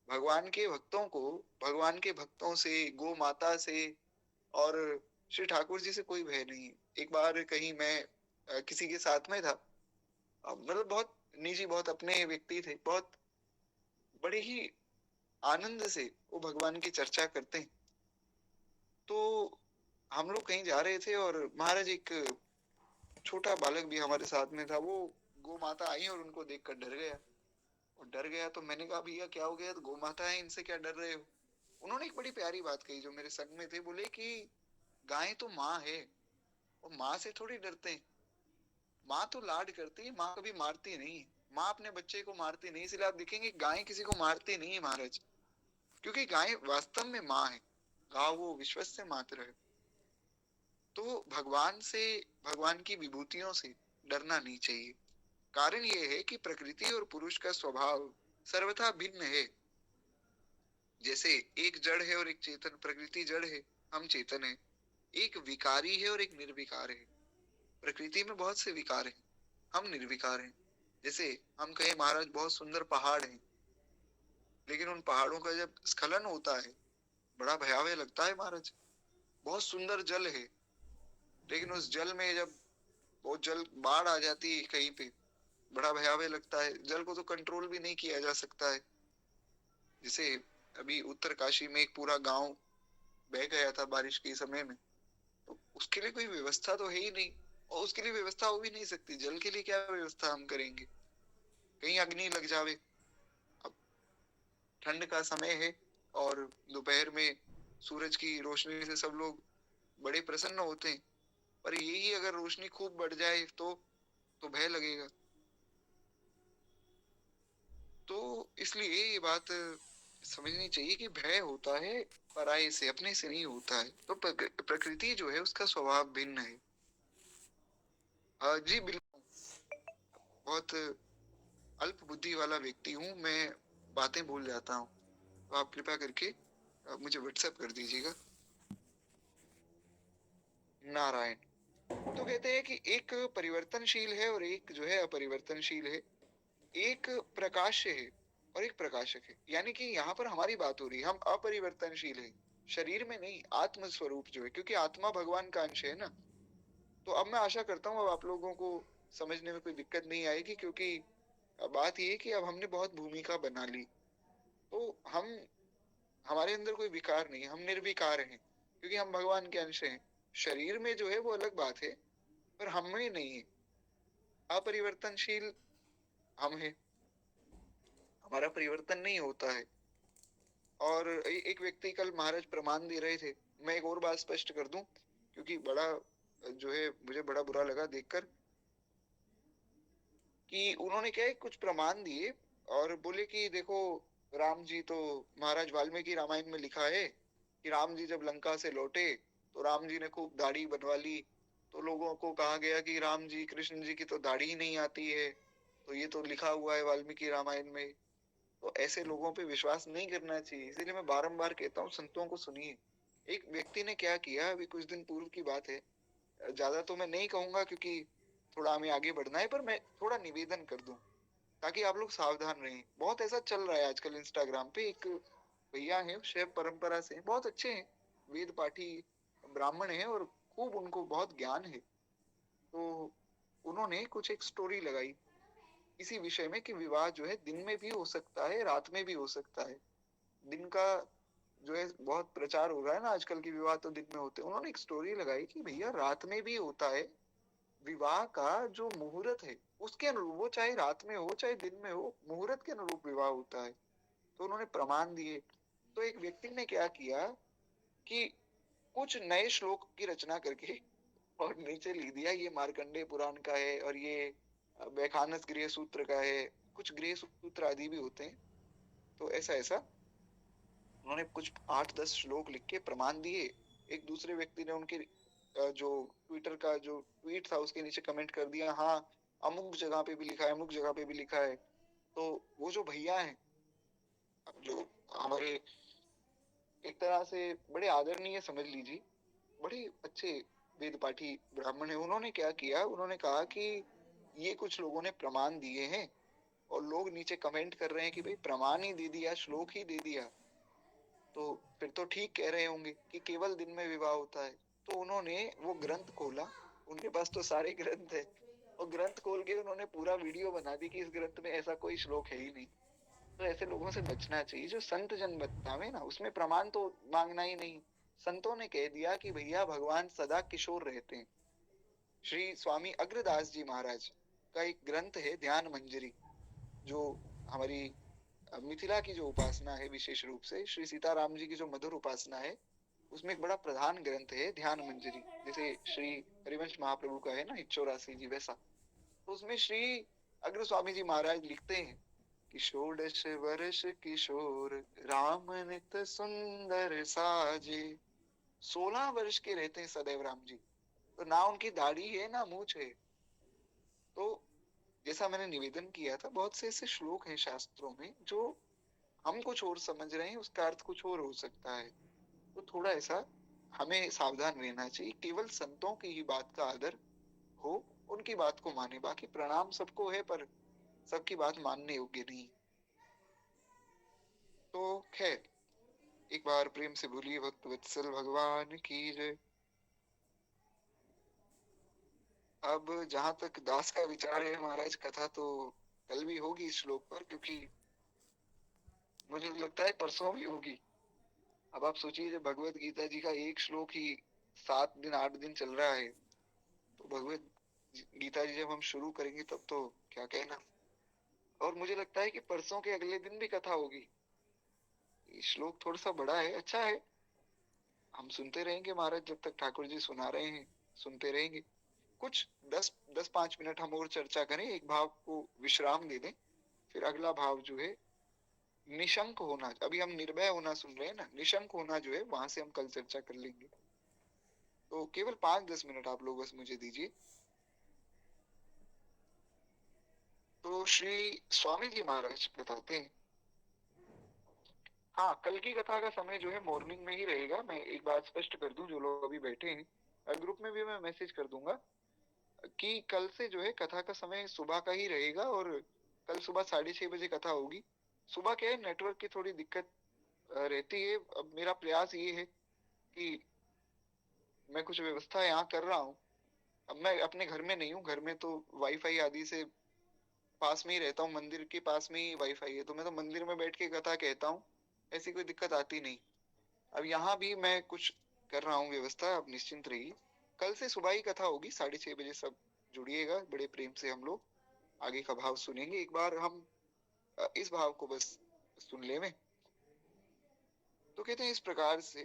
भगवान के भक्तों को भगवान के भक्तों से, गो माता से और श्री ठाकुर जी से कोई भय नहीं है। एक बार कहीं मैं किसी के साथ में था, मतलब बहुत निजी, बहुत अपने व्यक्ति थे, बहुत बड़े ही आनंद से वो भगवान की चर्चा करते हैं। तो हम लोग कहीं जा रहे थे और महाराज एक छोटा बालक भी हमारे साथ में था। वो गौ माता आई और उनको देखकर डर गया। और डर गया तो मैंने कहा भैया क्या हो गया? तो गौ माता है, इनसे क्या डर रहे हो? उन्होंने एक बड़ी प्यारी बात कही, जो मेरे संग में थे। बोले कि गाय तो माँ है और माँ से थोड़ी डरते हैं। माँ तो लाड करती है, माँ कभी मारती नहीं है। माँ अपने बच्चे को मारती नहीं। इसलिए आप देखेंगे गाय किसी को मारती नहीं है महाराज, क्योंकि गाय वास्तव में माँ है। गाँ वो विश्वस्य मात्र है। तो भगवान से, भगवान की विभूतियों से डरना नहीं चाहिए। कारण ये है कि प्रकृति और पुरुष का स्वभाव सर्वथा भिन्न है। जैसे एक जड़ है और एक चेतन। प्रकृति जड़ है, हम चेतन है। एक विकारी है और एक निर्विकार है। प्रकृति में बहुत से विकार हैं, हम निर्विकार हैं। जैसे हम कहें महाराज बहुत सुंदर पहाड़ हैं, लेकिन उन पहाड़ों का जब स्खलन होता है बड़ा भयावह लगता है महाराज। बहुत सुंदर जल है, लेकिन उस जल में जब वो जल बाढ़ आ जाती है कहीं पे, बड़ा भयावह लगता है। जल को तो कंट्रोल भी नहीं किया जा सकता है। जैसे अभी उत्तरकाशी में एक पूरा गांव बह गया था बारिश के समय में, तो उसके लिए कोई व्यवस्था तो है ही नहीं, और उसके लिए व्यवस्था हो भी नहीं सकती। जल के लिए क्या व्यवस्था हम करेंगे? कहीं अग्नि लग जावे। अब ठंड का समय है और दोपहर में सूरज की रोशनी से सब लोग बड़े प्रसन्न होते हैं, पर यही अगर रोशनी खूब बढ़ जाए तो भय लगेगा। तो इसलिए ये बात समझनी चाहिए कि भय होता है पराये से, अपने से नहीं होता है। तो प्रकृति जो है उसका स्वभाव भिन्न है। जी बिल्कुल। बहुत अल्प बुद्धि वाला व्यक्ति हूँ मैं, बातें भूल जाता हूँ। तो आप कृपया करके मुझे व्हाट्सएप कर दीजिएगा। नारायण। तो कहते हैं कि एक परिवर्तनशील है और एक जो है अपरिवर्तनशील है। एक प्रकाश्य है और एक प्रकाशक है। यानी कि यहाँ पर हमारी बात हो रही है, हम अपरिवर्तनशील हैं, शरीर में नहीं, आत्म स्वरूप जो है, क्योंकि आत्मा भगवान का अंश है ना। तो अब मैं आशा करता हूँ अब आप लोगों को समझने में कोई दिक्कत नहीं आएगी, क्योंकि बात ये है कि अब हमने बहुत भूमिका बना ली। तो हम, हमारे अंदर कोई विकार नहीं है, हम निर्विकार हैं, क्योंकि हम भगवान के अंश हैं। शरीर में जो है वो अलग बात है, पर हम में नहीं है। अपरिवर्तनशील हम है, हमारा परिवर्तन नहीं होता है। और एक व्यक्ति कल महाराज प्रमाण दे रहे थे। मैं एक और बात स्पष्ट कर दूं, क्योंकि बड़ा जो है मुझे बड़ा बुरा लगा देखकर। कि उन्होंने क्या है कुछ प्रमाण दिए और बोले कि देखो, राम जी तो, महाराज वाल्मीकि रामायण में लिखा है कि राम जी जब लंका से लौटे तो राम जी ने खूब दाढ़ी बनवा ली। तो लोगों को कहा गया कि राम जी, कृष्ण जी की तो दाढ़ी ही नहीं आती है, तो ये तो लिखा हुआ है वाल्मीकि रामायण में। तो ऐसे लोगों पे विश्वास नहीं करना चाहिए। इसीलिए मैं बारंबार कहता हूँ, संतों को सुनिए। एक व्यक्ति ने क्या किया, अभी कुछ दिन पूर्व की बात है, ज्यादा तो मैं नहीं कहूंगा क्योंकि थोड़ा हमें आगे बढ़ना है, पर मैं थोड़ा निवेदन कर दूं ताकि आप लोग सावधान रहें। बहुत ऐसा चल रहा है आजकल इंस्टाग्राम पे। एक भैया है, शैव परंपरा से हैं, बहुत अच्छे हैं, वेद पाठी ब्राह्मण हैं और खूब उनको बहुत ज्ञान है। तो उन्होंने कुछ एक स्टोरी लगाई इसी विषय में कि विवाह जो है दिन में भी हो सकता है, रात में भी हो सकता है। दिन का जो है बहुत प्रचार हो रहा है ना आजकल की, विवाह तो दिन में होते हैं। उन्होंने एक स्टोरी लगाई कि भैया रात में भी होता है। विवाह का जो मुहूर्त है उसके अनुरूप, वो चाहे रात में हो चाहे दिन में हो, मुहूर्त के अनुरूप विवाह होता है। तो उन्होंने प्रमाण दिए। तो एक व्यक्ति ने क्या किया कि कुछ नए श्लोक की रचना करके और नीचे लिख दिया ये मार्कंडेय पुराण का है और ये वैखानस गृह सूत्र का है। कुछ गृह सूत्र आदि भी होते हैं। तो ऐसा ऐसा उन्होंने कुछ 8-10 श्लोक लिख के प्रमाण दिए। एक दूसरे व्यक्ति ने उनके जो ट्विटर का जो ट्वीट था उसके नीचे कमेंट कर दिया, हाँ अमुक जगह पे भी लिखा है, अमुक जगह पे भी लिखा है। तो वो जो भैया हैं, जो हमारे एक तरह से बड़े आदरणीय समझ लीजिए, बड़े अच्छे वेद पाठी ब्राह्मण है, उन्होंने क्या किया, उन्होंने कहा कि ये कुछ लोगों ने प्रमाण दिए हैं और लोग नीचे कमेंट कर रहे हैं कि भाई प्रमाण ही दे दिया, श्लोक ही दे दिया, तो फिर तो ठीक कह रहे होंगे कि केवल दिन में विवाह होता है। तो उन्होंने वो ग्रंथ खोला, उनके पास तो सारे ग्रंथ है, और ग्रंथ खोल के उन्होंने पूरा वीडियो बना दी कि इस ग्रंथ में ऐसा कोई श्लोक है ही नहीं। तो ऐसे लोगों से बचना चाहिए। जो संत जन बतावे ना, उसमें प्रमाण तो मांगना ही नहीं। संतों ने कह दिया कि भैया भगवान सदा किशोर रहते हैं। श्री स्वामी अग्रदास जी महाराज का एक ग्रंथ है ध्यान मंजरी, जो हमारी मिथिला की जो उपासना है, विशेष रूप से श्री सीताराम जी की जो मधुर उपासना है, उसमें एक बड़ा प्रधान ग्रंथ है ध्यान मंजरी। जैसे श्री हरिवंश महाप्रभु का है ना 184 जी, वैसा। तो उसमें श्री अग्र स्वामी जी महाराज लिखते हैं कि षोडश वर्ष किशोर राम नित सुंदर साजे। 16 वर्ष के रहते हैं सदैव राम जी। तो ना उनकी दाढ़ी है ना मूछ है। तो जैसा मैंने निवेदन किया था, बहुत से ऐसे श्लोक हैं शास्त्रों में जो हम कुछ और समझ रहे हैं, उसका अर्थ कुछ और हो सकता है। तो थोड़ा ऐसा हमें सावधान रहना चाहिए। केवल संतों की ही बात का आदर हो, उनकी बात को माने। बाकी प्रणाम सबको है, पर सबकी बात मानने योग्य नहीं। तो खैर, एक बार प्रेम से बोलिए भक्त वत्सल भगवान की जय। अब जहां तक दास का विचार है महाराज, कथा तो कल भी होगी इस श्लोक पर, क्योंकि मुझे लगता है परसों भी होगी। अब आप सोचिए, जब भगवत गीता जी का एक श्लोक ही 7 दिन 8 दिन चल रहा है, तो भगवत गीता जी जब हम शुरू करेंगे तब तो क्या कहना। और मुझे लगता है कि परसों के अगले दिन भी कथा होगी। ये श्लोक थोड़ा सा बड़ा है, अच्छा है। हम सुनते रहेंगे महाराज, जब तक ठाकुर जी सुना रहे हैं सुनते रहेंगे। कुछ 10-5 मिनट हम और चर्चा करें, एक भाव को विश्राम दे दें, फिर अगला भाव जो है निशंक होना, अभी हम निर्भय होना सुन रहे हैं ना, निशंक होना जो है वहां से हम कल चर्चा कर लेंगे। तो केवल 5-10 मिनट आप लोग बस मुझे दीजिए। तो श्री स्वामी जी महाराज बताते हैं, हाँ कल की कथा का समय जो है मॉर्निंग में ही रहेगा। मैं एक बात स्पष्ट कर दूं, जो लोग अभी बैठे हैं ग्रुप में भी मैं मैसेज कर दूंगा कि कल से जो है कथा का समय सुबह का ही रहेगा, और कल सुबह 6:30 बजे कथा होगी। सुबह क्या है, नेटवर्क की थोड़ी दिक्कत रहती है। अब मेरा प्रयास ये है कि मैं कुछ व्यवस्था यहाँ कर रहा हूँ। अब मैं अपने घर में नहीं हूँ, घर में तो वाईफाई आदि से पास में ही रहता हूँ, मंदिर के पास में ही वाईफाई है, तो मैं तो मंदिर में बैठ के कथा कहता हूँ, ऐसी कोई दिक्कत आती नहीं। अब यहाँ भी मैं कुछ कर रहा हूँ व्यवस्था, अब निश्चिंत रहिए। कल से सुबह ही कथा होगी 6:30 बजे, सब जुड़िएगा। बड़े प्रेम से हम लोग आगे का भाव सुनेंगे। एक बार हम इस भाव को बस सुन ले में। तो कहते हैं इस प्रकार से,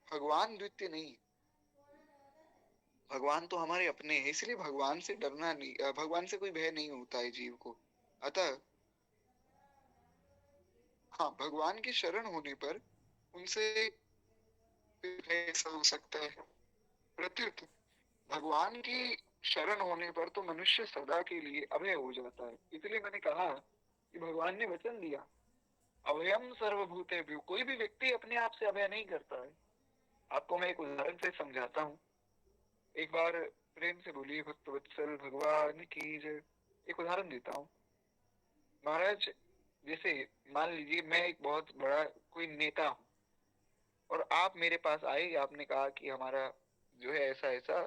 भगवान द्वितीय नहीं, भगवान तो हमारे अपने हैं, इसलिए भगवान से डरना नहीं, भगवान से कोई भय नहीं होता है जीव को। अतः हाँ, भगवान की शरण होने पर उनसे फिर ऐसा हो सकता है। प्रत्युत भगवान की शरण होने पर तो मनुष्य सदा के लिए अभय हो जाता है। इसलिए मैंने कहा कि भगवान ने वचन दिया, अभयम सर्वभूतेभ्यो। कोई भी व्यक्ति अपने आप से अभय नहीं करता है। आपको मैं एक उदाहरण से समझाता हूँ। एक बार प्रेम से बोलिए भक्त वत्सल भगवान की जय। एक उदाहरण देता हूँ महाराज। जैसे मान लीजिए मैं एक बहुत बड़ा कोई नेता हूँ और आप मेरे पास आए, आपने कहा कि हमारा जो है ऐसा ऐसा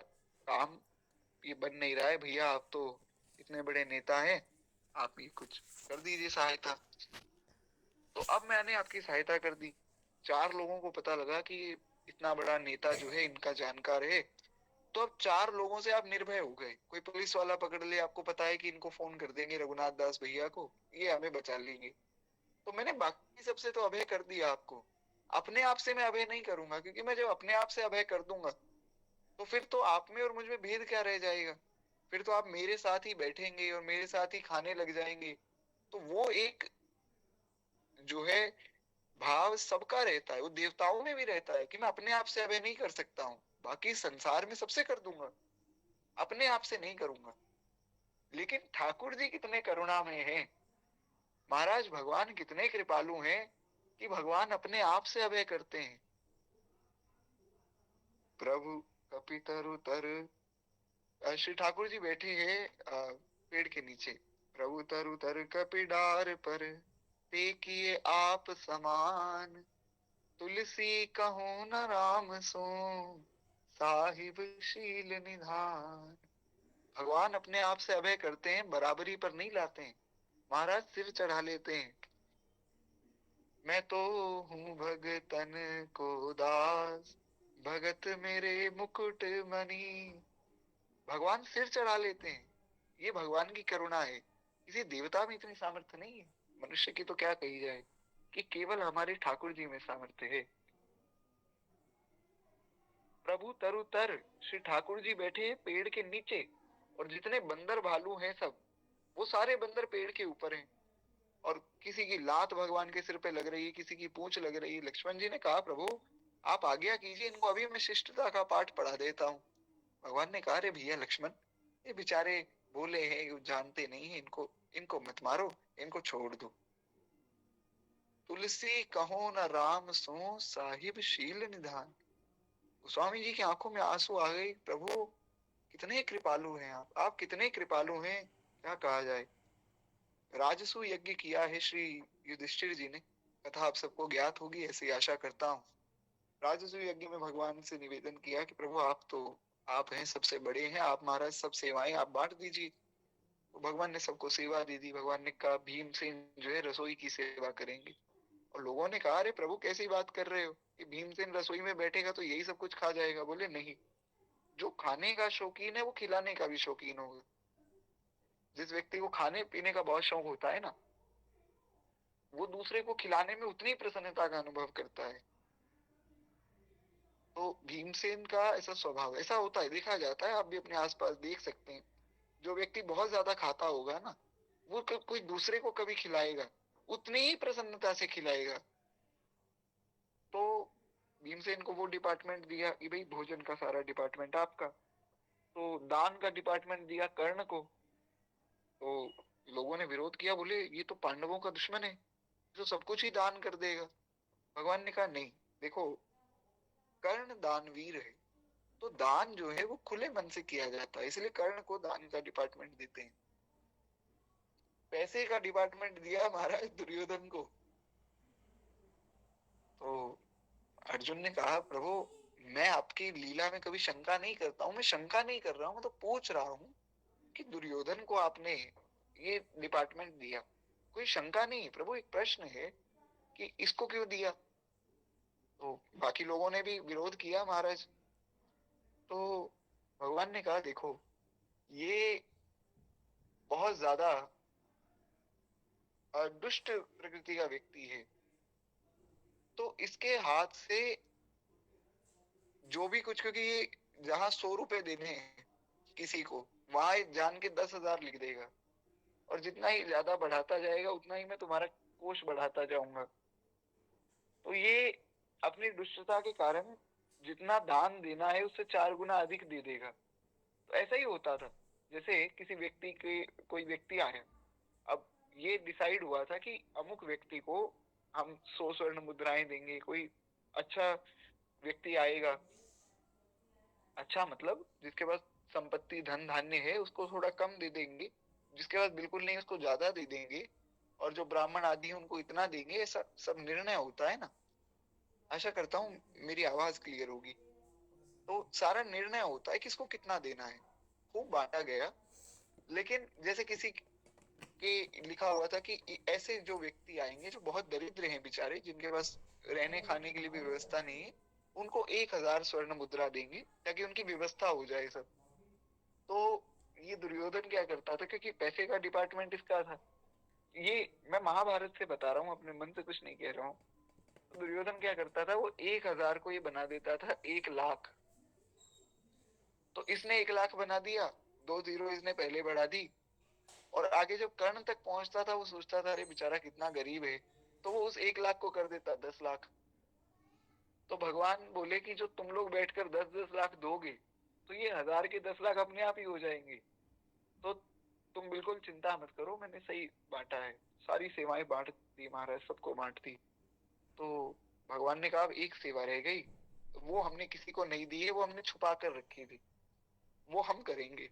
काम ये बन नहीं रहा है भैया, आप तो इतने बड़े नेता हैं, आप ये कुछ कर दीजिए सहायता। तो अब मैंने आपकी सहायता कर दी, चार लोगों को पता लगा कि इतना बड़ा नेता जो है इनका जानकार है, तो अब चार लोगों से आप निर्भय हो गए। कोई पुलिस वाला पकड़ ले, आपको पता है कि इनको फोन कर देंगे रघुनाथ दास भैया को, ये हमें बचा लेंगे। तो मैंने बाकी सबसे तो अभय कर दिया आपको, अपने आप से मैं अभय नहीं करूंगा, क्योंकि मैं जब अपने आप से अभय कर दूंगा तो फिर तो आप में और मुझ में भेद क्या रह जाएगा। फिर तो आप मेरे साथ ही बैठेंगे और मेरे साथ ही खाने लग जाएंगे। तो वो एक जो है भाव सबका रहता है, वो देवताओं में भी रहता है कि मैं अपने आप से अभय नहीं कर सकता हूँ, बाकी संसार में सबसे कर दूंगा, अपने आप से नहीं करूंगा। लेकिन ठाकुर जी कितने करुणामय हैं, महाराज भगवान कितने कृपालु हैं कि भगवान अपने आप से अभय करते हैं। प्रभु कपितरु तर, श्री ठाकुर जी बैठे हैं पेड़ के नीचे। प्रभु तरु तर कपिडार पर, ते किए आप समान, तुलसी कहूँ न राम सो, साहिब शील निधान। भगवान अपने आप से अभय करते हैं, बराबरी पर नहीं लाते हैं। महाराज सिर चढ़ा लेते हैं, मैं तो हूँ भगतन को दास, भगत मेरे मुकुट मणि। भगवान सिर चढ़ा लेते हैं, ये भगवान की करुणा है। किसी देवता में इतनी सामर्थ्य नहीं है, मनुष्य की तो क्या कही जाए, कि केवल हमारे ठाकुर जी में सामर्थ्य है। प्रभु तरु तर, श्री ठाकुर जी बैठे हैं पेड़ के नीचे, और जितने बंदर भालू हैं सब, वो सारे बंदर पेड़ के ऊपर हैं। और किसी की लात भगवान के सिर पे लग रही है, किसी की पूंछ लग रही है। लक्ष्मण जी ने कहा, प्रभु आप आज्ञा कीजिए, इनको अभी मैं शिष्टता का पाठ पढ़ा देता हूँ। भगवान ने कहा, अरे भैया लक्ष्मण, ये बेचारे भोले हैं, ये जानते नहीं है, इनको इनको मत मारो, इनको छोड़ दो। तुलसी कहो न राम सो, साहिब शील निधान। स्वामी जी की आंखों में आंसू आ गए। प्रभु कितने कृपालु हैं आप कितने कृपालु हैं, क्या कहा जाए। राजसू यज्ञ किया है श्री युधिष्ठिर जी ने, कथा आप सबको ज्ञात होगी, ऐसी आशा करता हूँ। राजसू यज्ञ में भगवान से निवेदन किया कि प्रभु आप हैं, सबसे बड़े हैं, आप महाराज सब सेवाएं आप बांट दीजिए। तो भगवान ने सबको सेवा दे दी। भगवान ने कहा भीमसेन जो है रसोई की सेवा करेंगे। और लोगों ने कहा, अरे प्रभु कैसी बात कर रहे हो कि भीमसेन रसोई में बैठेगा तो यही सब कुछ खा जाएगा। बोले नहीं, जो खाने का शौकीन है वो खिलाने का भी शौकीन होगा। जिस व्यक्ति को खाने पीने का बहुत शौक होता है ना, वो दूसरे को खिलाने में उतनी प्रसन्नता का अनुभव करता है। तो भीमसेन का ऐसा स्वभाव, ऐसा होता है, देखा जाता है, आप भी अपने आसपास देख सकते हैं। जो व्यक्ति बहुत ज्यादा खाता होगा ना, वो कोई दूसरे को कभी खिलाएगा, उतनी ही प्रसन्नता से खिलाएगा। तो भीमसेन को वो डिपार्टमेंट दिया कि भाई भोजन का सारा डिपार्टमेंट आपका। तो दान का डिपार्टमेंट दिया कर्ण को। तो लोगों ने विरोध किया, बोले ये तो पांडवों का दुश्मन है, तो सब कुछ ही दान कर देगा। भगवान ने कहा नहीं, देखो कर्ण दानवीर है, तो दान जो है वो खुले मन से किया जाता है, इसलिए कर्ण को दान का डिपार्टमेंट देते हैं। पैसे का डिपार्टमेंट दिया महाराज दुर्योधन को। तो अर्जुन ने कहा, प्रभु मैं आपकी लीला में कभी शंका नहीं करता हूँ, मैं शंका नहीं कर रहा हूँ, मैं तो पूछ रहा हूँ कि दुर्योधन को आपने ये डिपार्टमेंट दिया, कोई शंका नहीं प्रभु, एक प्रश्न है कि इसको क्यों दिया। तो बाकी लोगों ने भी विरोध किया महाराज। तो भगवान ने कहा, देखो ये बहुत ज्यादा दुष्ट प्रकृति का व्यक्ति है, तो इसके हाथ से जो भी कुछ, क्योंकि ये जहां 100 रुपए देने हैं किसी को, वहां जान के 10,000 लिख देगा। और जितना ही ज्यादा बढ़ाता जाएगा उतना ही मैं तुम्हारा कोष बढ़ाता जाऊंगा। तो ये अपनी दुष्टता के कारण जितना दान देना है उससे 4 गुना अधिक दे देगा। तो ऐसा ही होता था। जैसे किसी व्यक्ति के, कोई व्यक्ति आया, अब ये डिसाइड हुआ था कि अमुक व्यक्ति को हम 100 स्वर्ण मुद्राएं देंगे। कोई अच्छा व्यक्ति आएगा, अच्छा मतलब जिसके पास संपत्ति धन धान्य है उसको थोड़ा कम दे देंगे, जिसके पास बिल्कुल नहीं उसको ज्यादा दे देंगे, और जो ब्राह्मण आदि है उनको इतना देंगे। ऐसा सब निर्णय होता है ना। आशा करता हूँ मेरी आवाज क्लियर होगी। तो सारा निर्णय होता है किसको कितना देना है। खूब बांटा गया। लेकिन जैसे किसी के लिखा हुआ था कि ऐसे जो व्यक्ति आएंगे जो बहुत दरिद्र हैं बेचारे, जिनके पास रहने खाने के लिए भी व्यवस्था नहीं है, उनको 1,000 स्वर्ण मुद्रा देंगे ताकि उनकी व्यवस्था हो जाए सब। तो ये दुर्योधन क्या करता था, क्योंकि पैसे का डिपार्टमेंट इसका था। ये मैं महाभारत से बता रहा हूँ, अपने मन से कुछ नहीं कह रहा हूँ। तो दुर्योधन क्या करता था, वो 1,000 को ये बना देता था 1,00,000। तो इसने 1,00,000 बना दिया, 2 जीरो इसने पहले बढ़ा दी। और आगे जब कर्ण तक पहुंचता था वो सोचता था अरे बेचारा कितना गरीब है, तो वो उस 1,00,000 को कर देता 10,00,000। तो भगवान बोले कि जो तुम लोग बैठकर 10-10 लाख दोगे तो ये 1,000 के 10,00,000 अपने आप ही हो जाएंगे। तो तुम बिल्कुल चिंता मत करो, मैंने सही बांटा है, सारी सेवाएं बांट दी महाराज, सबको बांट दी। तो भगवान ने कहा अब एक सेवा रह गई, वो हमने किसी को नहीं दी है, वो हमने छुपा कर रखी थी, वो हम करेंगे।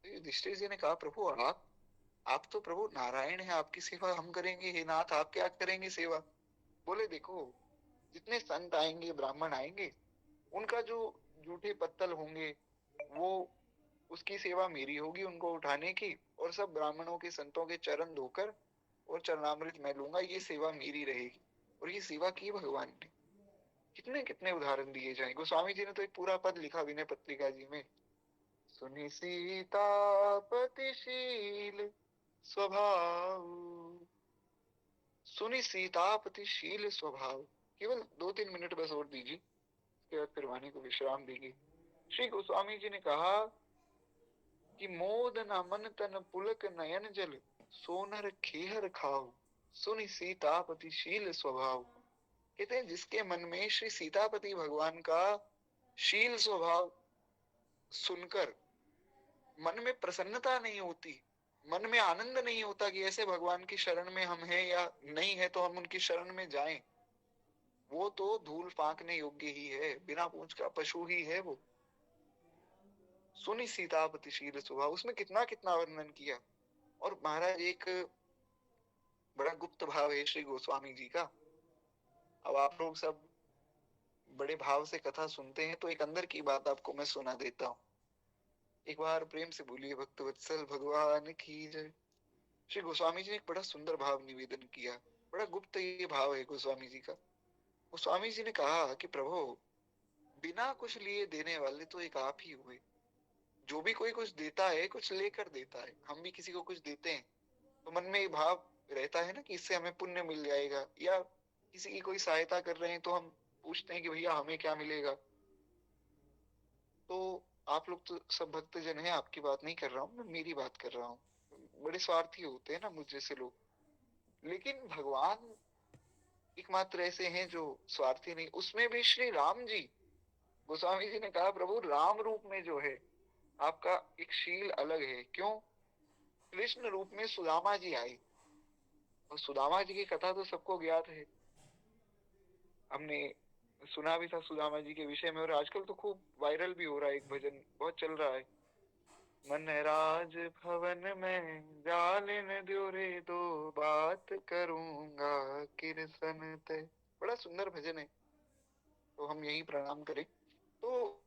तो युधिष्ठिर जी ने कहा प्रभु आप तो प्रभु नारायण है, आपकी सेवा हम करेंगे, हे नाथ आप क्या करेंगे सेवा। बोले देखो, जितने संत आएंगे ब्राह्मण आएंगे उनका जो जूठे पत्तल होंगे वो, उसकी सेवा मेरी होगी उनको उठाने की, और सब ब्राह्मणों के संतों के चरण धोकर और चरणामृत मैं लूंगा, ये सेवा मेरी रहेगी। और ये सेवा की भगवान ने। कितने कितने उदाहरण दिए जाएंगे। गोस्वामी जी ने तो एक पूरा पद लिखा विनय पत्रिका जी में, सुनि सीतापतिशील स्वभाव, सुनि सीतापतिशील स्वभाव। केवल 2-3 मिनट बस और दीजिए, उसके बाद फिर वाणी को विश्राम देंगे। श्री गोस्वामी जी ने कहा कि मोद न मन तन पुलक नयन जल, सोनर खेहर खाओ, सुनि सीतापतिशील स्वभाव। कहते हैं जिसके मन में श्री सीतापति भगवान का शील स्वभाव सुनकर मन में प्रसन्नता नहीं होती, मन में आनंद नहीं होता कि ऐसे भगवान की शरण में हम हैं, या नहीं है तो हम उनकी शरण में जाएं, वो तो धूल फांकने योग्य ही है, बिना पूंछ का पशु ही है वो। सुनि सीतापतिशील स्वभाव, उसमें कितना कितना वर्णन किया। और महाराज एक बड़ा गुप्त भाव है श्री गोस्वामी जी का। अब आप लोग सब बड़े भाव से कथा सुनते हैं तो एक अंदर की बात आपको मैं सुना देता हूँ। एक बार प्रेम से बोलिए भक्त वत्सल भगवान की जय। श्री गोस्वामी जी ने एक बड़ा सुंदर भाव निवेदन किया। बड़ा गुप्त ये भाव है गोस्वामी जी का। गोस्वामी जी ने कहा कि प्रभु, बिना कुछ लिए देने वाले तो एक आप ही हुए। जो भी कोई कुछ देता है कुछ लेकर देता है, हम भी किसी को कुछ देते हैं तो मन में ये भाव रहता है ना कि इससे हमें पुण्य मिल जाएगा, या किसी की कोई सहायता कर रहे हैं तो हम पूछते हैं कि भैया हमें क्या मिलेगा। तो आप लोग तो सब भक्त जन हैं, आपकी बात नहीं कर रहा हूँ मैं, मेरी बात कर रहा हूँ। बड़े स्वार्थी होते हैं ना मुझ जैसे लोग। लेकिन भगवान एकमात्र ऐसे हैं जो स्वार्थी नहीं। उसमें भी श्री राम जी, गोस्वामी जी ने कहा प्रभु राम रूप में जो है आपका एक शील अलग है। क्यों? कृष्ण रूप में सुदामा जी आए, और सुदामा जी की कथा तो सबको ज्ञात है, हमने सुना भी था सुदामा जी के विषय में। और आजकल तो खूब वायरल भी हो रहा है, एक भजन बहुत चल रहा है, मन राज भवन में जालिन द्यो रे, दो बात करूंगा किरसन ते। बड़ा सुंदर भजन है, तो हम यही प्रणाम करें। तो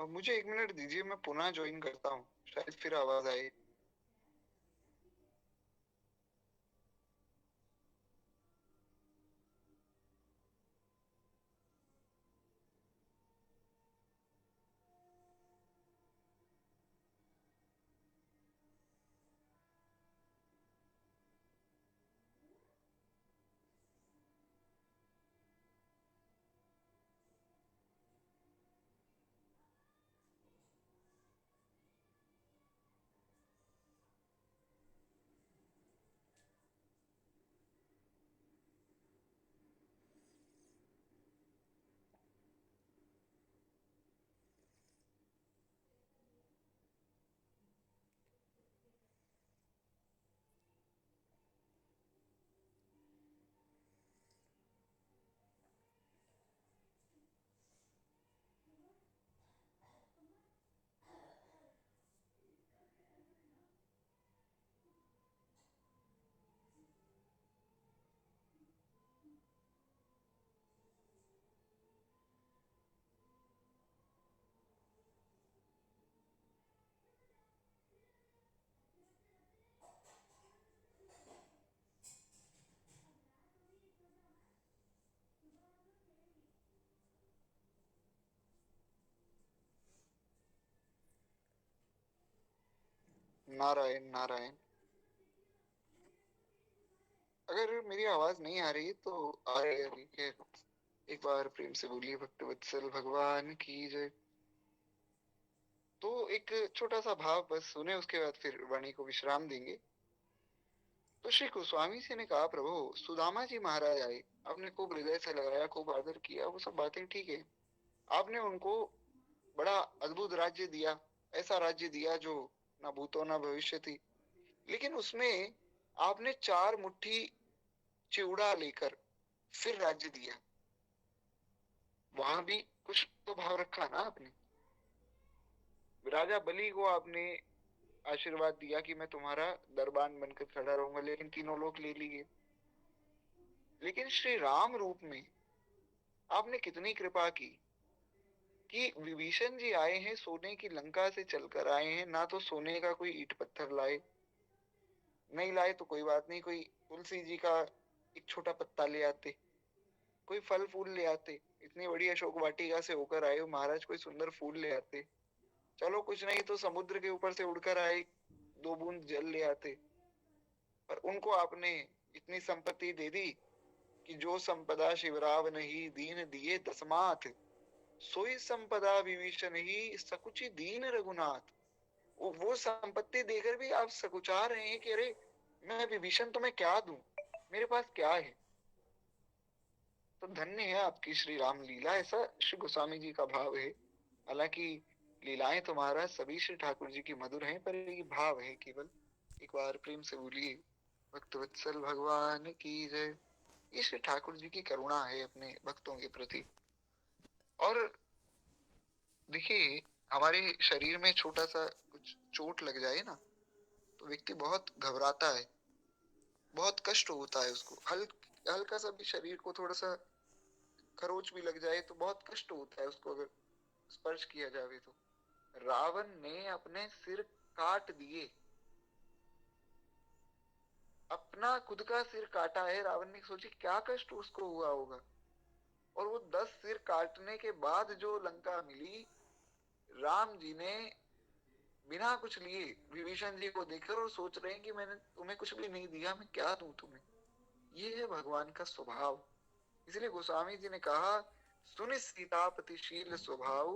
मुझे 1 मिनट दीजिए, मैं पुनः ज्वाइन करता हूँ, शायद फिर आवाज आए। नारायण नारायण। अगर मेरी आवाज नहीं आ रही तो आ रही है अभी के, एक बार प्रेम से बोलिए भक्तवत्सल भगवान की जय। तो एक छोटा सा भाव बस सुने, उसके बाद फिर वाणी को विश्राम देंगे। तो श्री गोस्वामी जी ने कहा, प्रभु सुदामा जी महाराज आए, आपने खूब हृदय से लगाया, खूब आदर किया, वो सब बातें ठीक है। आपने उनको बड़ा अद्भुत राज्य दिया, ऐसा राज्य दिया जो ना भूतो ना भविष्य थी। लेकिन उसमें आपने 4 मुट्ठी चिवड़ा लेकर फिर राज्य दिया, वहां भी कुछ तो भाव रखा ना आपने। राजा बलि को आपने आशीर्वाद दिया कि मैं तुम्हारा दरबान बनकर खड़ा रहूंगा, लेकिन तीनों लोग ले लिए। लेकिन श्री राम रूप में आपने कितनी कृपा की कि विभीषण जी आए हैं, सोने की लंका से चलकर आए हैं, ना तो सोने का कोई ईंट पत्थर लाए, नहीं लाए तो कोई बात नहीं, कोई तुलसी जी का एक छोटा पत्ता ले आते, कोई फल फूल ले आते। इतनी बड़ी अशोक वाटिका से होकर आए हो महाराज, कोई सुंदर फूल ले आते। चलो कुछ नहीं तो समुद्र के ऊपर से उड़कर आए, 2 बूंद जल ले आते। पर उनको आपने इतनी संपत्ति दे दी कि जो संपदा शिवराव नहीं दीन दिए दसमाथ, सोई संपदा विभीषण ही सकुचि दीन रघुनाथ। वो संपत्ति देकर भी आप सकुचा रहे हैं कि अरे मैं विभीषण तुम्हें क्या दूं, मेरे पास क्या है। तो धन्य है आपकी श्री राम लीला, ऐसा श्री गोस्वामी जी का भाव है। हालांकि लीलाएं तुम्हारा सभी श्री ठाकुर जी की मधुर हैं, पर ये भाव है केवल। एक बार प्रेम से बोलिए भक्तवत्सल भगवान की जय। ये श्री ठाकुर जी की करुणा है अपने भक्तों के प्रति। और देखिए, हमारे शरीर में छोटा सा कुछ चोट लग जाए ना, तो व्यक्ति बहुत घबराता है, बहुत कष्ट होता है उसको। हल्का सा भी शरीर को थोड़ा सा खरोच भी लग जाए तो बहुत कष्ट होता है उसको, अगर स्पर्श किया जाए तो। रावण ने अपने सिर काट दिए, अपना खुद का सिर काटा है रावण ने, सोची क्या कष्ट उसको हुआ होगा। और वो 10 सिर काटने के बाद जो लंका मिली, राम जी ने बिना कुछ लिए विभीषण जी को देखकर और सोच रहे हैं कि मैंने तुम्हें कुछ भी नहीं दिया, मैं क्या दूं तुम्हें। ये है भगवान का स्वभाव। इसलिए गोस्वामी जी ने कहा, सुनि सीतापतिशील स्वभाव,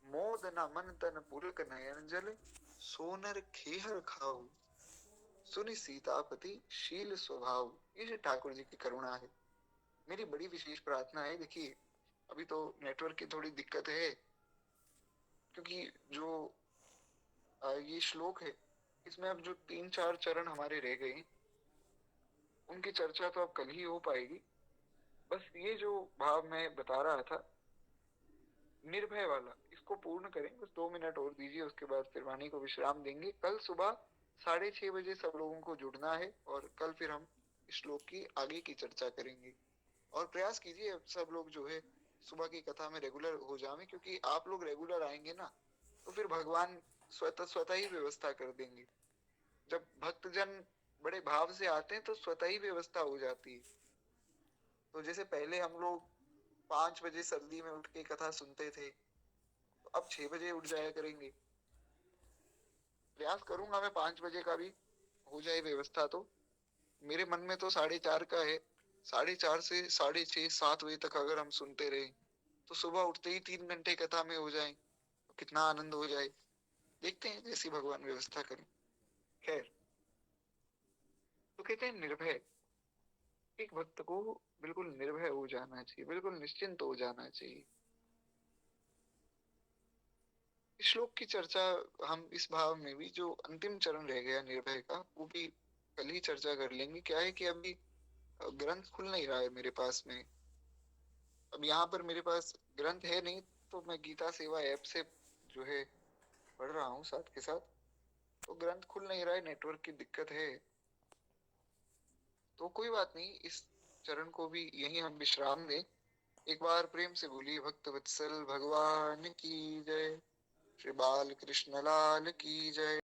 मोद न मन तन पुलक नयन जल, सोनर खेहर खाऊ। सुनि सीतापति शील स्वभाव, ये ठाकुर जी की करुणा है। मेरी बड़ी विशेष प्रार्थना है, देखिए अभी तो नेटवर्क की थोड़ी दिक्कत है, क्योंकि जो ये श्लोक है, इसमें अब जो 3-4 चरण हमारे रह गए, उनकी चर्चा तो अब कल ही हो पाएगी। बस ये जो भाव मैं बता रहा था निर्भय वाला, इसको पूर्ण करें। बस 2 मिनट और दीजिए, उसके बाद फिर वाणी को विश्राम देंगे। कल सुबह 6:30 बजे सब लोगों को जुड़ना है, और कल फिर हम इस श्लोक की आगे की चर्चा करेंगे। और प्रयास कीजिए सब लोग जो है सुबह की कथा में रेगुलर हो जावे, क्योंकि आप लोग रेगुलर आएंगे ना, तो फिर भगवान स्वतः स्वतः ही व्यवस्था कर देंगे। जब भक्तजन बड़े भाव से आते हैं तो स्वतः ही व्यवस्था हो जाती है। तो जैसे पहले हम लोग 5 बजे सर्दी में उठ के कथा सुनते थे, तो अब 6 बजे उठ जाया करेंगे। प्रयास करूंगा मैं 5 बजे का भी हो जाए व्यवस्था। तो मेरे मन में तो 4:30 का है। 4:30 से 6:30 7 बजे तक अगर हम सुनते रहे, तो सुबह उठते ही 3 घंटे कथा में हो जाए, तो कितना आनंद हो जाए। देखते हैं जैसी भगवान व्यवस्था करें। खैर, तो कहते हैं निर्भय, एक भक्त को बिल्कुल निर्भय हो जाना चाहिए, बिल्कुल निश्चिंत हो जाना चाहिए। इस श्लोक की चर्चा हम इस भाव में भी, जो अंतिम चरण रह गया निर्भय का, वो भी कल ही चर्चा कर लेंगे। क्या है कि अभी ग्रंथ खुल नहीं रहा है मेरे पास में। अब यहाँ पर मेरे पास ग्रंथ है नहीं, तो मैं गीता सेवा ऐप से जो है पढ़ रहा हूँ साथ के साथ। तो ग्रंथ खुल नहीं रहा है, नेटवर्क की दिक्कत है। तो कोई बात नहीं, इस चरण को भी यही हम विश्राम दें। एक बार प्रेम से बोलिए, भक्त वत्सल भगवान की जय। श्री बाल कृष्ण लाल की जय।